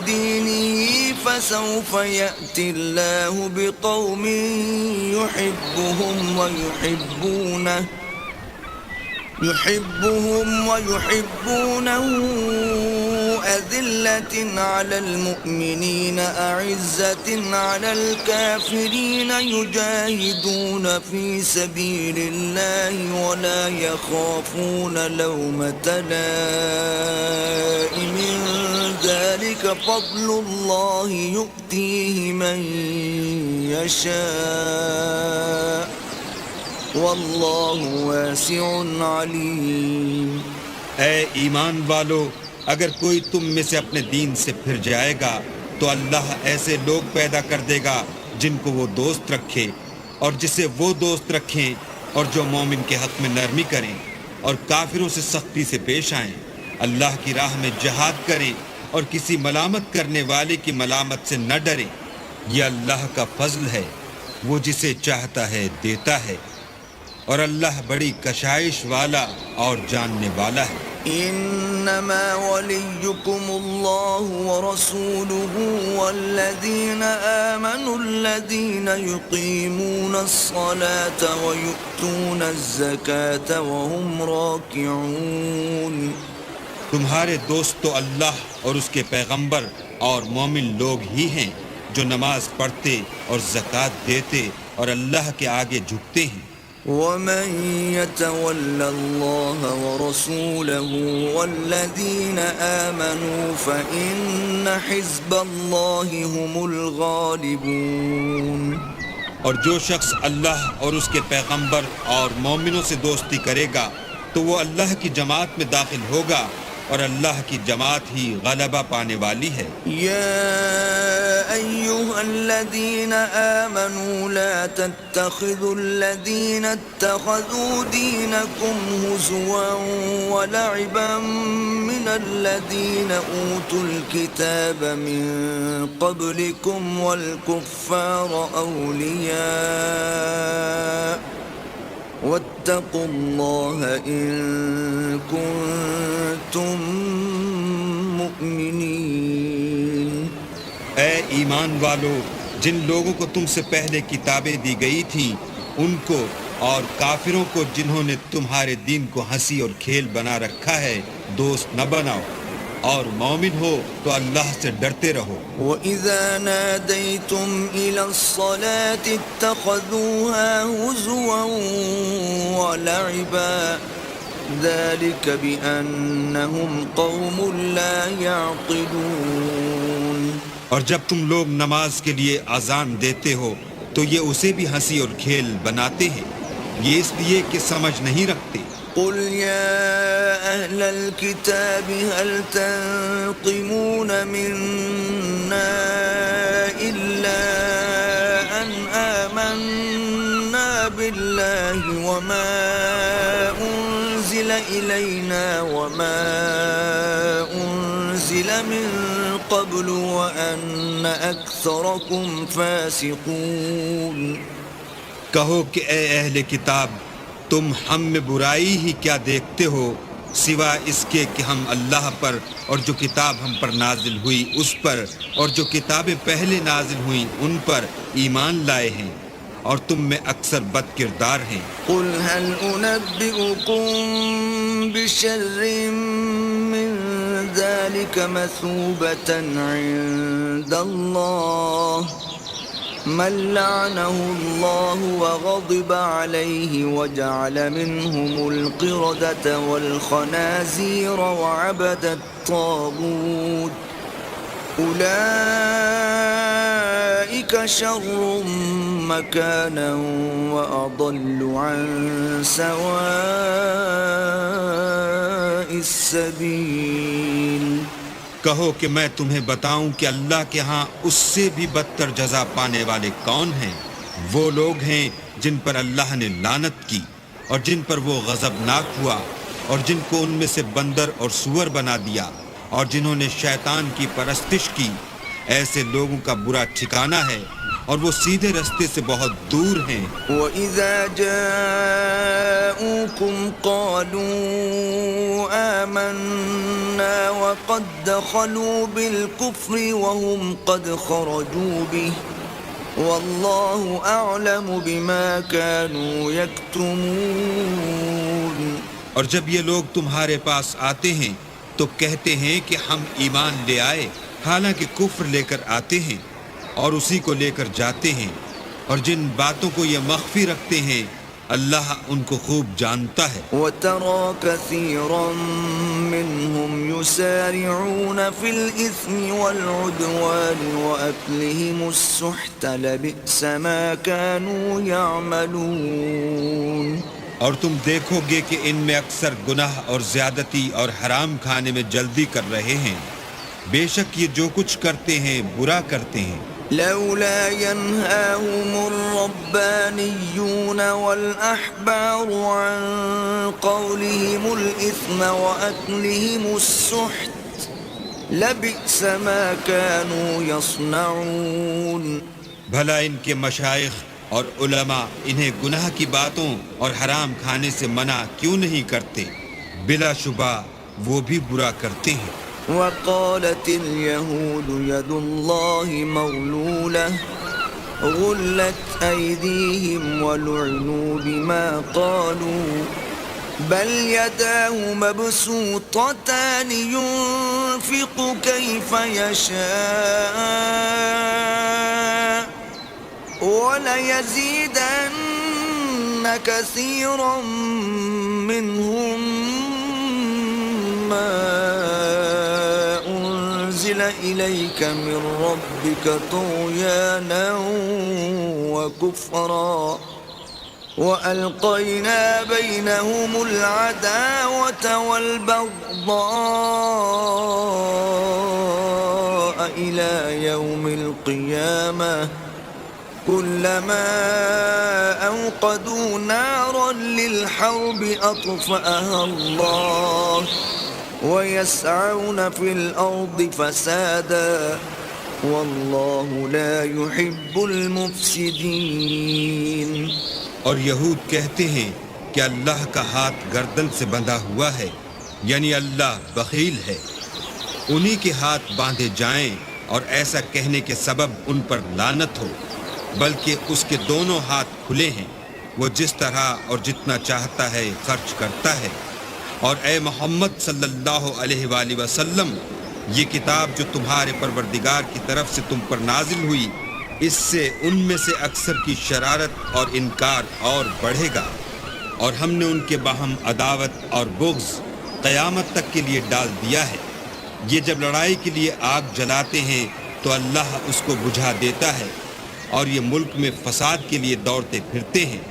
دینه فسوف یأتی اللہ بقوم يحبهم ويحبونه أذلة على المؤمنين أعزة على الكافرين يجاهدون في سبيل الله ولا يخافون لومة لائم ذلك فضل الله يؤتيه من يشاء واللہ واسع علیم. اے ایمان والو، اگر کوئی تم میں سے اپنے دین سے پھر جائے گا تو اللہ ایسے لوگ پیدا کر دے گا جن کو وہ دوست رکھے اور جسے وہ دوست رکھیں، اور جو مومن کے حق میں نرمی کریں اور کافروں سے سختی سے پیش آئیں، اللہ کی راہ میں جہاد کریں اور کسی ملامت کرنے والے کی ملامت سے نہ ڈریں. یہ اللہ کا فضل ہے، وہ جسے چاہتا ہے دیتا ہے، اور اللہ بڑی کشائش والا اور جاننے والا ہے. انما وليكم الله ورسوله والذين آمنوا الذين يقيمون الصلاة ويؤتون الزكاة وهم راكعون. تمہارے دوست تو اللہ اور اس کے پیغمبر اور مومن لوگ ہی ہیں جو نماز پڑھتے اور زکوٰۃ دیتے اور اللہ کے آگے جھکتے ہیں. وَمَن يَتَوَلَّ اللَّهَ وَرَسُولَهُ وَالَّذِينَ آمَنُوا فَإِنَّ حِزْبَ اللَّهِ هُمُ الْغَالِبُونَ. اور جو شخص اللہ اور اس کے پیغمبر اور مومنوں سے دوستی کرے گا تو وہ اللہ کی جماعت میں داخل ہوگا اور اللہ کی جماعت ہی غلبہ پانے والی ہے. یا ایھا الذین آمنوا لا تتخذوا الذین اتخذوا دینکم ہزوا ولعبا من الذین اوتوا الکتاب من قبلکم والکفار اولیاء واتقوا اللہ ان کنتم مؤمنین. اے ایمان والو، جن لوگوں کو تم سے پہلے کتابیں دی گئی تھیں ان کو اور کافروں کو جنہوں نے تمہارے دین کو ہنسی اور کھیل بنا رکھا ہے دوست نہ بناؤ، اور مومن ہو تو اللہ سے ڈرتے رہو. وَإِذَا نَادَيْتُمْ إِلَى الصَّلَاةِ اتَّخَذُوهَا هُزُوًا وَلَعِبًا ذَلِكَ بِأَنَّهُمْ قَوْمٌ لَا يَعْقِلُونَ. اور جب تم لوگ نماز کے لیے اذان دیتے ہو تو یہ اسے بھی ہنسی اور کھیل بناتے ہیں، یہ اس لیے کہ سمجھ نہیں رکھتے. قل يا أهل الكتاب هل تنقمون منا إلا أن آمنا بالله وما أنزل إلينا وما أنزل من قبل وأن أكثركم فاسقون. کہو کہ اے اہل کتاب، تم ہم میں برائی ہی کیا دیکھتے ہو سوا اس کے کہ ہم اللہ پر اور جو کتاب ہم پر نازل ہوئی اس پر اور جو کتابیں پہلے نازل ہوئیں ان پر ایمان لائے ہیں اور تم میں اکثر بد کردار ہیں۔ قل هل أنبئكم بشر من ذلك مثوبة عند الله من لعنه الله وغضب عليه وجعل منهم القردة والخنازير وعبد الطاغوت أولئك شر مكانا وأضل عن سواء السبيل۔ کہو کہ میں تمہیں بتاؤں کہ اللہ کے ہاں اس سے بھی بدتر جزا پانے والے کون ہیں؟ وہ لوگ ہیں جن پر اللہ نے لعنت کی اور جن پر وہ غضبناک ہوا اور جن کو ان میں سے بندر اور سور بنا دیا اور جنہوں نے شیطان کی پرستش کی، ایسے لوگوں کا برا ٹھکانہ ہے اور وہ سیدھے رستے سے بہت دور ہیں۔ وَإِذَا جَاءُوكُمْ قَالُوا آمَنَّا وَقَدْ دَخَلُوا بِالْكُفْرِ وَهُمْ قَدْ خَرَجُوا بِهِ وَاللَّهُ أَعْلَمُ بِمَا كَانُوا يَكْتُمُونَ۔ اور جب یہ لوگ تمہارے پاس آتے ہیں تو کہتے ہیں کہ ہم ایمان لے آئے، حالانکہ کفر لے کر آتے ہیں اور اسی کو لے کر جاتے ہیں، اور جن باتوں کو یہ مخفی رکھتے ہیں اللہ ان کو خوب جانتا ہے۔ وَتَرَى كَثِيرًا مِّنْهُمْ يُسَارِعُونَ فِي الْإِثْمِ وَالْعُدْوَانِ وَأَكْلِهِمُ السُّحْتَ لَبِئْسَ مَا كَانُوا يَعْمَلُونَ۔ اور تم دیکھو گے کہ ان میں اکثر گناہ اور زیادتی اور حرام کھانے میں جلدی کر رہے ہیں، بے شک یہ جو کچھ کرتے ہیں برا کرتے ہیں۔ لولا ينهاهم الربانيون والأحبار عن قولهم الإثم وأكلهم السحت لبئس ما كانوا يصنعون۔ بھلا ان کے مشائخ اور علماء انہیں گناہ کی باتوں اور حرام کھانے سے منع کیوں نہیں کرتے؟ بلا شبہ وہ بھی برا کرتے ہیں۔ وقالت اليهود يد الله مغلولة غلت أيديهم ولعنوا بما قالوا بل يداه مبسوطتان ينفق كيف يشاء وليزيدن كثيرا منهم ما أنزل إليك من ربك طغيانا وكفرا وألقينا بينهم العداوة والبغضاء إلى يوم القيامة كلما أوقدوا نارا للحرب أطفأها الله ويسعون في الأرض فسادا والله لا يحب المفسدين۔ اور یہود کہتے ہیں کہ اللہ کا ہاتھ گردن سے بندھا ہوا ہے، یعنی اللہ بخیل ہے، انہی کے ہاتھ باندھے جائیں اور ایسا کہنے کے سبب ان پر لعنت ہو، بلکہ اس کے دونوں ہاتھ کھلے ہیں، وہ جس طرح اور جتنا چاہتا ہے خرچ کرتا ہے۔ اور اے محمد صلی اللہ علیہ وآلہ وسلم، یہ کتاب جو تمہارے پروردگار کی طرف سے تم پر نازل ہوئی، اس سے ان میں سے اکثر کی شرارت اور انکار اور بڑھے گا، اور ہم نے ان کے باہم عداوت اور بغض قیامت تک کے لیے ڈال دیا ہے۔ یہ جب لڑائی کے لیے آگ جلاتے ہیں تو اللہ اس کو بجھا دیتا ہے، اور یہ ملک میں فساد کے لیے دوڑتے پھرتے ہیں،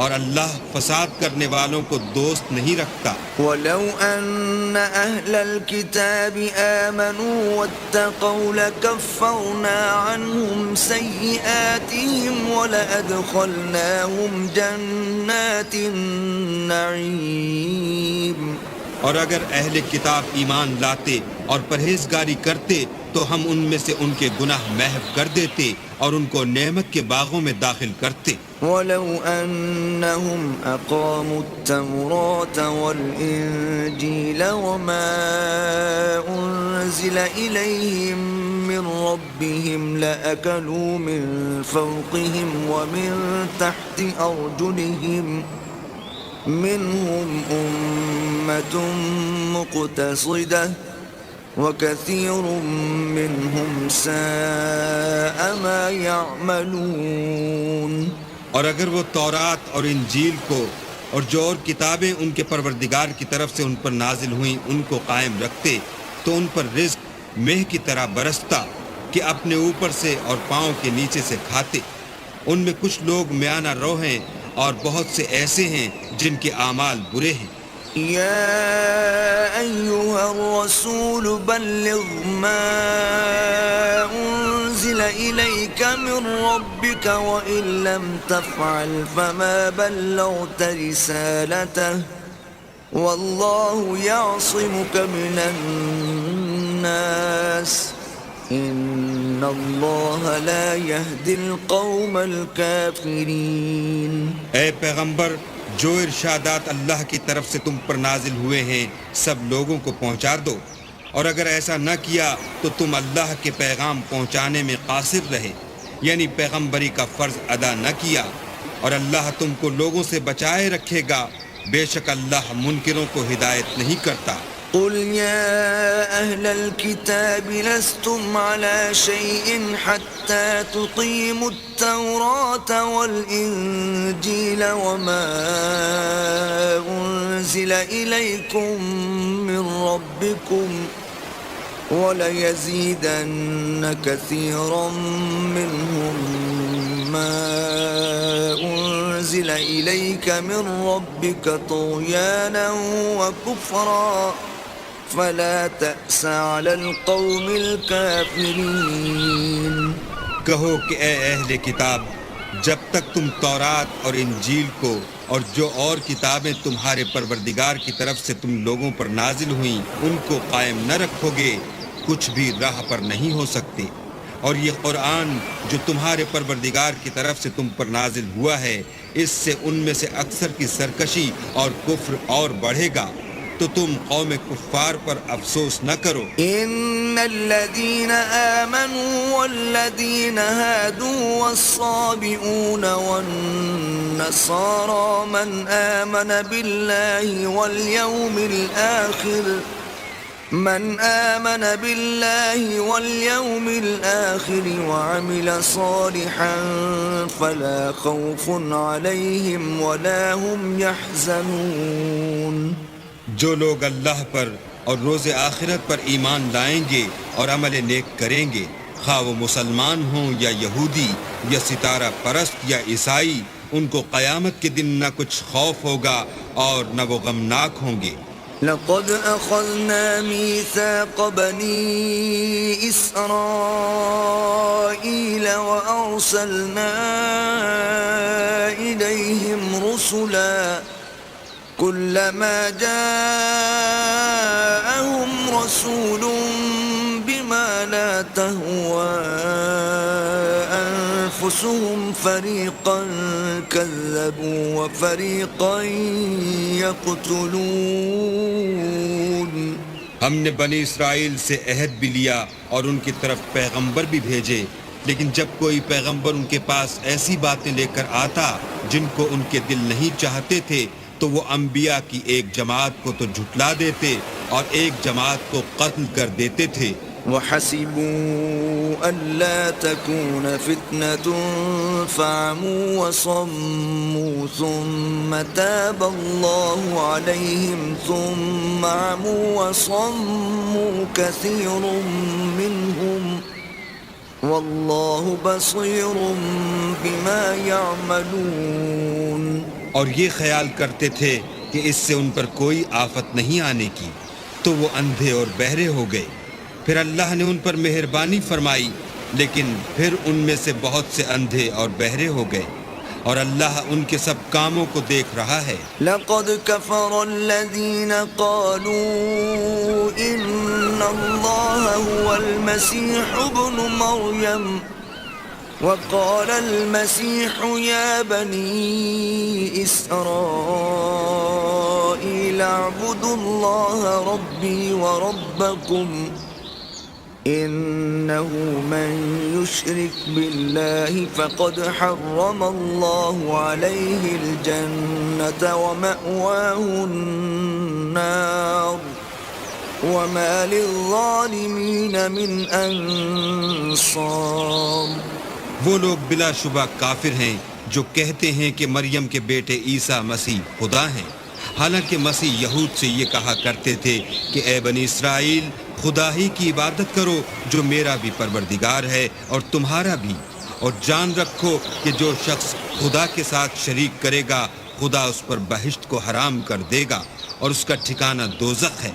اور اللہ فساد کرنے والوں کو دوست نہیں رکھتا۔ وَلَوْ أَنَّ أَهْلَ الْكِتَابِ آمَنُوا وَاتَّقَوْا لَكَفَّرْنَا عَنْهُمْ سَيِّئَاتِهِمْ وَلَأَدْخَلْنَاهُمْ جَنَّاتِ النَّعِيمِ۔ اور اگر اہل کتاب ایمان لاتے اور پرہیزگاری کرتے تو ہم ان میں سے ان کے گناہ محو کر دیتے اور ان کو نعمت کے باغوں میں داخل کرتے. ولو أنهم أقاموا التوراة والإنجيل وما أنزل إليهم من ربهم لأكلوا من فوقهم ومن تحت أرجلهم منهم أمة مقتصدة وكثير منهم ساء ما يعملون. اور اگر وہ تورات اور انجیل کو اور جو اور کتابیں ان کے پروردگار کی طرف سے ان پر نازل ہوئیں ان کو قائم رکھتے تو ان پر رزق مہ کی طرح برستا کہ اپنے اوپر سے اور پاؤں کے نیچے سے کھاتے. ان میں کچھ لوگ میانہ رو ہیں اور بہت سے ایسے ہیں جن کے اعمال برے ہیں. يا أيها الرسول بلغ ما أنزل إليك من ربك وإن لم تفعل فما بلغت رسالته والله يعصمك من الناس إن الله لا يهدي القوم الكافرين. اے پیغمبر، جو ارشادات اللہ کی طرف سے تم پر نازل ہوئے ہیں سب لوگوں کو پہنچا دو، اور اگر ایسا نہ کیا تو تم اللہ کے پیغام پہنچانے میں قاصر رہے، یعنی پیغمبری کا فرض ادا نہ کیا، اور اللہ تم کو لوگوں سے بچائے رکھے گا، بے شک اللہ منکروں کو ہدایت نہیں کرتا. قل يا أهل الكتاب لستم على شيء حتى تقيموا التوراة والإنجيل وما أنزل إليكم من ربكم وليزيدن كثيرا منهم ما أنزل إليك من ربك طغيانا وكفرا فلا تأس على القوم الكافرين. کہو کہ اے اہل کتاب، جب تک تم تورات اور انجیل کو اور جو اور کتابیں تمہارے پروردگار کی طرف سے تم لوگوں پر نازل ہوئیں ان کو قائم نہ رکھو گے کچھ بھی راہ پر نہیں ہو سکتے. اور یہ قرآن جو تمہارے پروردگار کی طرف سے تم پر نازل ہوا ہے اس سے ان میں سے اکثر کی سرکشی اور کفر اور بڑھے گا، تو تم قوم کفار پر افسوس نہ کرو. ان الذين آمنوا والذين هادوا والصابئون والنصارى من آمن بالله واليوم الآخر وعمل صالحا فلا خوف عليهم ولا هم يحزنون. جو لوگ اللہ پر اور روز آخرت پر ایمان لائیں گے اور عمل نیک کریں گے، خواہ وہ مسلمان ہوں یا یہودی یا ستارہ پرست یا عیسائی، ان کو قیامت کے دن نہ کچھ خوف ہوگا اور نہ وہ غمناک ہوں گے. لقد أخذنا ميثاق بني إسرائيل وأرسلنا إليهم رسلا كلما جاءهم رسول بما لا تهوى أنفسهم فريقا كذبوا وفريقا يقتلون. ہم نے بنی اسرائیل سے عہد بھی لیا اور ان کی طرف پیغمبر بھی بھیجے، لیکن جب کوئی پیغمبر ان کے پاس ایسی باتیں لے کر آتا جن کو ان کے دل نہیں چاہتے تھے تو وہ انبیاء کی ایک جماعت کو تو جھٹلا دیتے اور ایک جماعت کو قتل کر دیتے تھے. وحسبوا ألا تكون فتنة فعموا وصموا ثم تاب الله عليهم ثم عموا وصموا كثير منهم والله بصير بما يعملون. اور یہ خیال کرتے تھے کہ اس سے ان پر کوئی آفت نہیں آنے کی تو وہ اندھے اور بہرے ہو گئے. پھر اللہ نے ان پر مہربانی فرمائی، لیکن پھر ان میں سے بہت سے اندھے اور بہرے ہو گئے، اور اللہ ان کے سب کاموں کو دیکھ رہا ہے. لقد كفر الذين قالوا إن الله هو المسيح ابن مريم وقال المسيح يا بني إسرائيل اعبدوا الله ربي وربكم إنه من يشرك بالله فقد حرم الله عليه الجنة ومأواه النار وما للظالمين من أنصار. وہ لوگ بلا شبہ کافر ہیں جو کہتے ہیں کہ مریم کے بیٹے عیسیٰ مسیح خدا ہیں، حالانکہ مسیح یہود سے یہ کہا کرتے تھے کہ اے بنی اسرائیل خدا ہی کی عبادت کرو جو میرا بھی پروردگار ہے اور تمہارا بھی، اور جان رکھو کہ جو شخص خدا کے ساتھ شریک کرے گا خدا اس پر بہشت کو حرام کر دے گا اور اس کا ٹھکانہ دوزخ ہے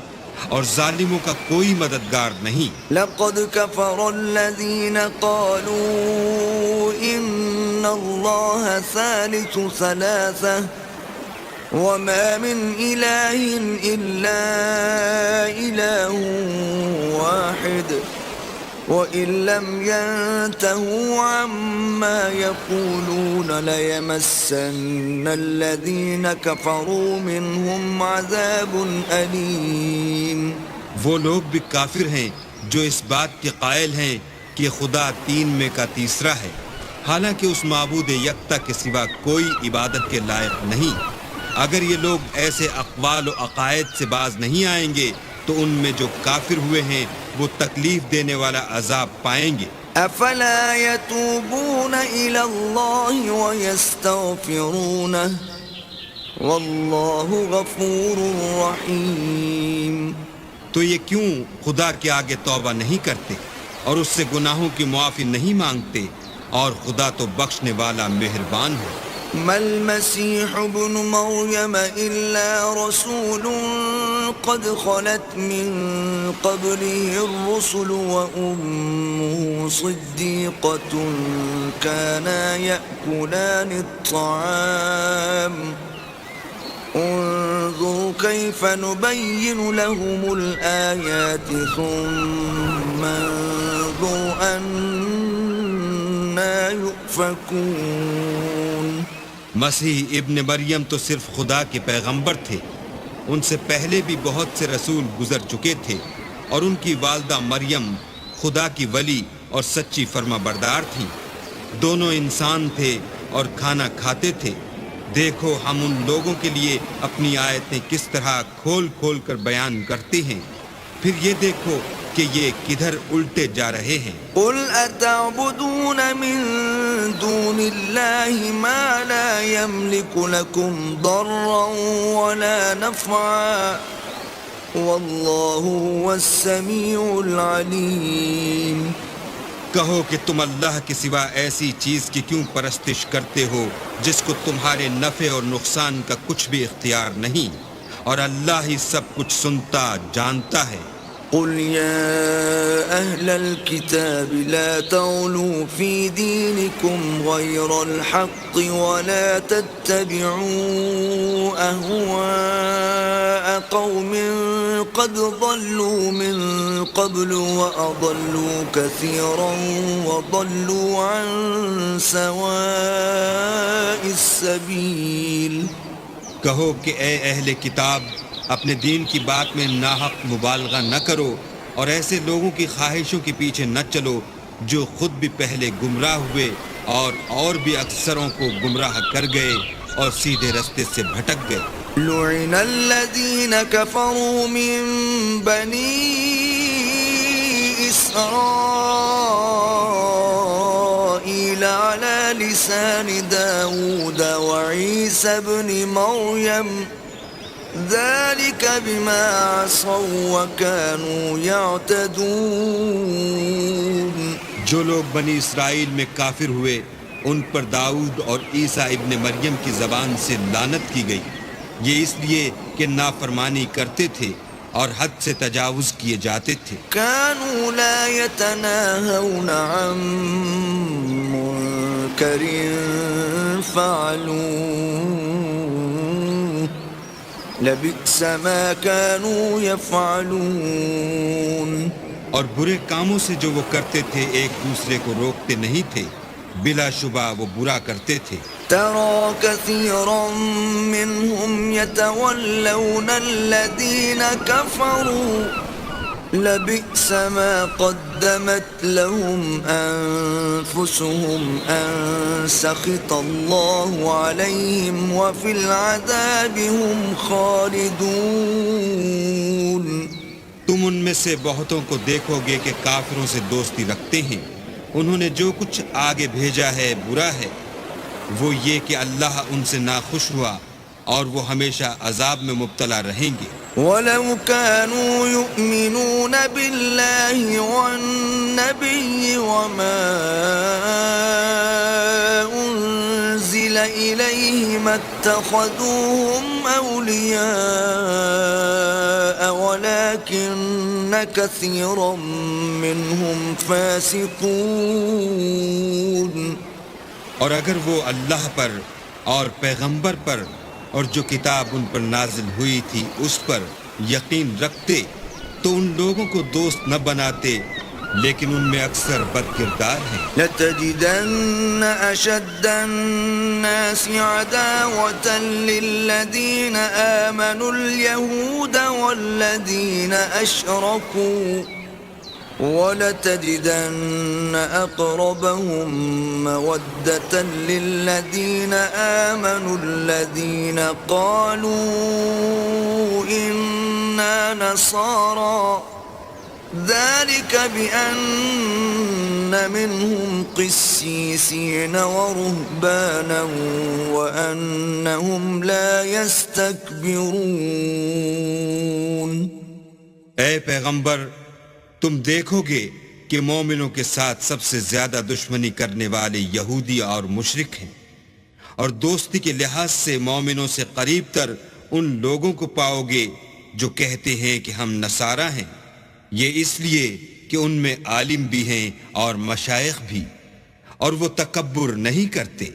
اور ظالموں کا کوئی مددگار نہیں. لقد كفر الذين قالوا إن الله ثالث ثلاثة وما من إله إلا إله واحد وإن لم ينتهوا عما يقولون ليمسن الذين كفروا منهم عذاب أليم. وہ لوگ بھی کافر ہیں جو اس بات کے قائل ہیں کہ خدا تین میں کا تیسرا ہے، حالانکہ اس معبود یکتا کے سوا کوئی عبادت کے لائق نہیں. اگر یہ لوگ ایسے اقوال و عقائد سے باز نہیں آئیں گے تو ان میں جو کافر ہوئے ہیں وہ تکلیف دینے والا عذاب پائیں گے. افلا يتوبون الى الله ويستغفرونه والله غفور رحيم. تو یہ کیوں خدا کے آگے توبہ نہیں کرتے اور اس سے گناہوں کی معافی نہیں مانگتے، اور خدا تو بخشنے والا مہربان ہے. ما المسيح ابن مريم إلا رسول قد خلت من قبله الرسل وأمه صديقة كانا يأكلان الطعام انظر كيف نبين لهم الآيات ثم انظر أنا يؤفكون. مسیح ابن مریم تو صرف خدا کے پیغمبر تھے، ان سے پہلے بھی بہت سے رسول گزر چکے تھے، اور ان کی والدہ مریم خدا کی ولی اور سچی فرما بردار تھیں. دونوں انسان تھے اور کھانا کھاتے تھے. دیکھو ہم ان لوگوں کے لیے اپنی آیتیں کس طرح کھول کھول کر بیان کرتے ہیں، پھر یہ دیکھو کہ یہ کدھر الٹے جا رہے ہیں. قل اتعبدون من دون الله ما لا يملك لكم ضرا ولا نفعا والله هو السميع العليم. کہو کہ تم اللہ کے سوا ایسی چیز کی کیوں پرستش کرتے ہو جس کو تمہارے نفع اور نقصان کا کچھ بھی اختیار نہیں، اور اللہ ہی سب کچھ سنتا جانتا ہے. قل يا أهل الكتاب لا تغلوا في دينكم غير الحق ولا تتبعوا أهواء قوم قد ضلوا من قبل وأضلوا كثيرا وضلوا عن سواء السبيل. کہو کہ اے اہل کتاب اپنے دین کی بات میں ناحق مبالغہ نہ کرو اور ایسے لوگوں کی خواہشوں کے پیچھے نہ چلو جو خود بھی پہلے گمراہ ہوئے اور بھی اکثروں کو گمراہ کر گئے اور سیدھے رستے سے بھٹک گئے. لعن الذين كفروا من بني إسرائيل على لسان داود وعيسى بن مريم ذلك بما عصوا وكانوا يعتدون. جو لوگ بنی اسرائیل میں کافر ہوئے ان پر داؤد اور عیسیٰ ابن مریم کی زبان سے لعنت کی گئی، یہ اس لیے کہ نافرمانی کرتے تھے اور حد سے تجاوز کیے جاتے تھے. كانوا لا يتناهون عن منكر فعلوه لبئس ما كانوا يفعلون. اور برے کاموں سے جو وہ کرتے تھے ایک دوسرے کو روکتے نہیں تھے، بلا شبہ وہ برا کرتے تھے۔ ترى كثيرا منهم يتولون الذين كفروا لبئس ما قدمت لهم أنفسهم أن سخط الله عليهم وفي العذاب هم خالدون۔ تم ان میں سے بہتوں کو دیکھو گے کہ کافروں سے دوستی رکھتے ہیں، انہوں نے جو کچھ آگے بھیجا ہے برا ہے، وہ یہ کہ اللہ ان سے ناخوش ہوا اور وہ ہمیشہ عذاب میں مبتلا رہیں گے۔ وَلَوْ كَانُوا يُؤْمِنُونَ بِاللَّهِ وَالنَّبِيِّ وَمَا أُنزِلَ إِلَيْهِ مَا اتَّخَذُوهُمْ أَوْلِيَاءَ وَلَكِنَّ كَثِيرًا مِّنْهُمْ فَاسِقُونَ۔ اور اگر وہ اللہ پر اور پیغمبر پر اور جو کتاب ان پر نازل ہوئی تھی اس پر یقین رکھتے تو ان لوگوں کو دوست نہ بناتے، لیکن ان میں اکثر بد کردار ہیں۔ لَتَجِدَنَّ أَشَدَّ النَّاسِ عَدَاوَةً لِّلَّذِينَ آمَنُوا الْيَهُودَ وَالَّذِينَ أَشْرَكُوا وَلَتَجِدَنَّ أَقْرَبَهُم مَّوَدَّةً لِّلَّذِينَ آمَنُوا الَّذِينَ قَالُوا إِنَّا نَصَارَىٰ ذَلِكَ بِأَنَّ مِنْهُمْ قِسِّيسِينَ وَرُهْبَانًا وَأَنَّهُمْ لَا يَسْتَكْبِرُونَ۔ اے پیغمبر، تم دیکھو گے کہ مومنوں کے ساتھ سب سے زیادہ دشمنی کرنے والے یہودی اور مشرک ہیں، اور دوستی کے لحاظ سے مومنوں سے قریب تر ان لوگوں کو پاؤ گے جو کہتے ہیں کہ ہم نصارہ ہیں، یہ اس لیے کہ ان میں عالم بھی ہیں اور مشائخ بھی، اور وہ تکبر نہیں کرتے۔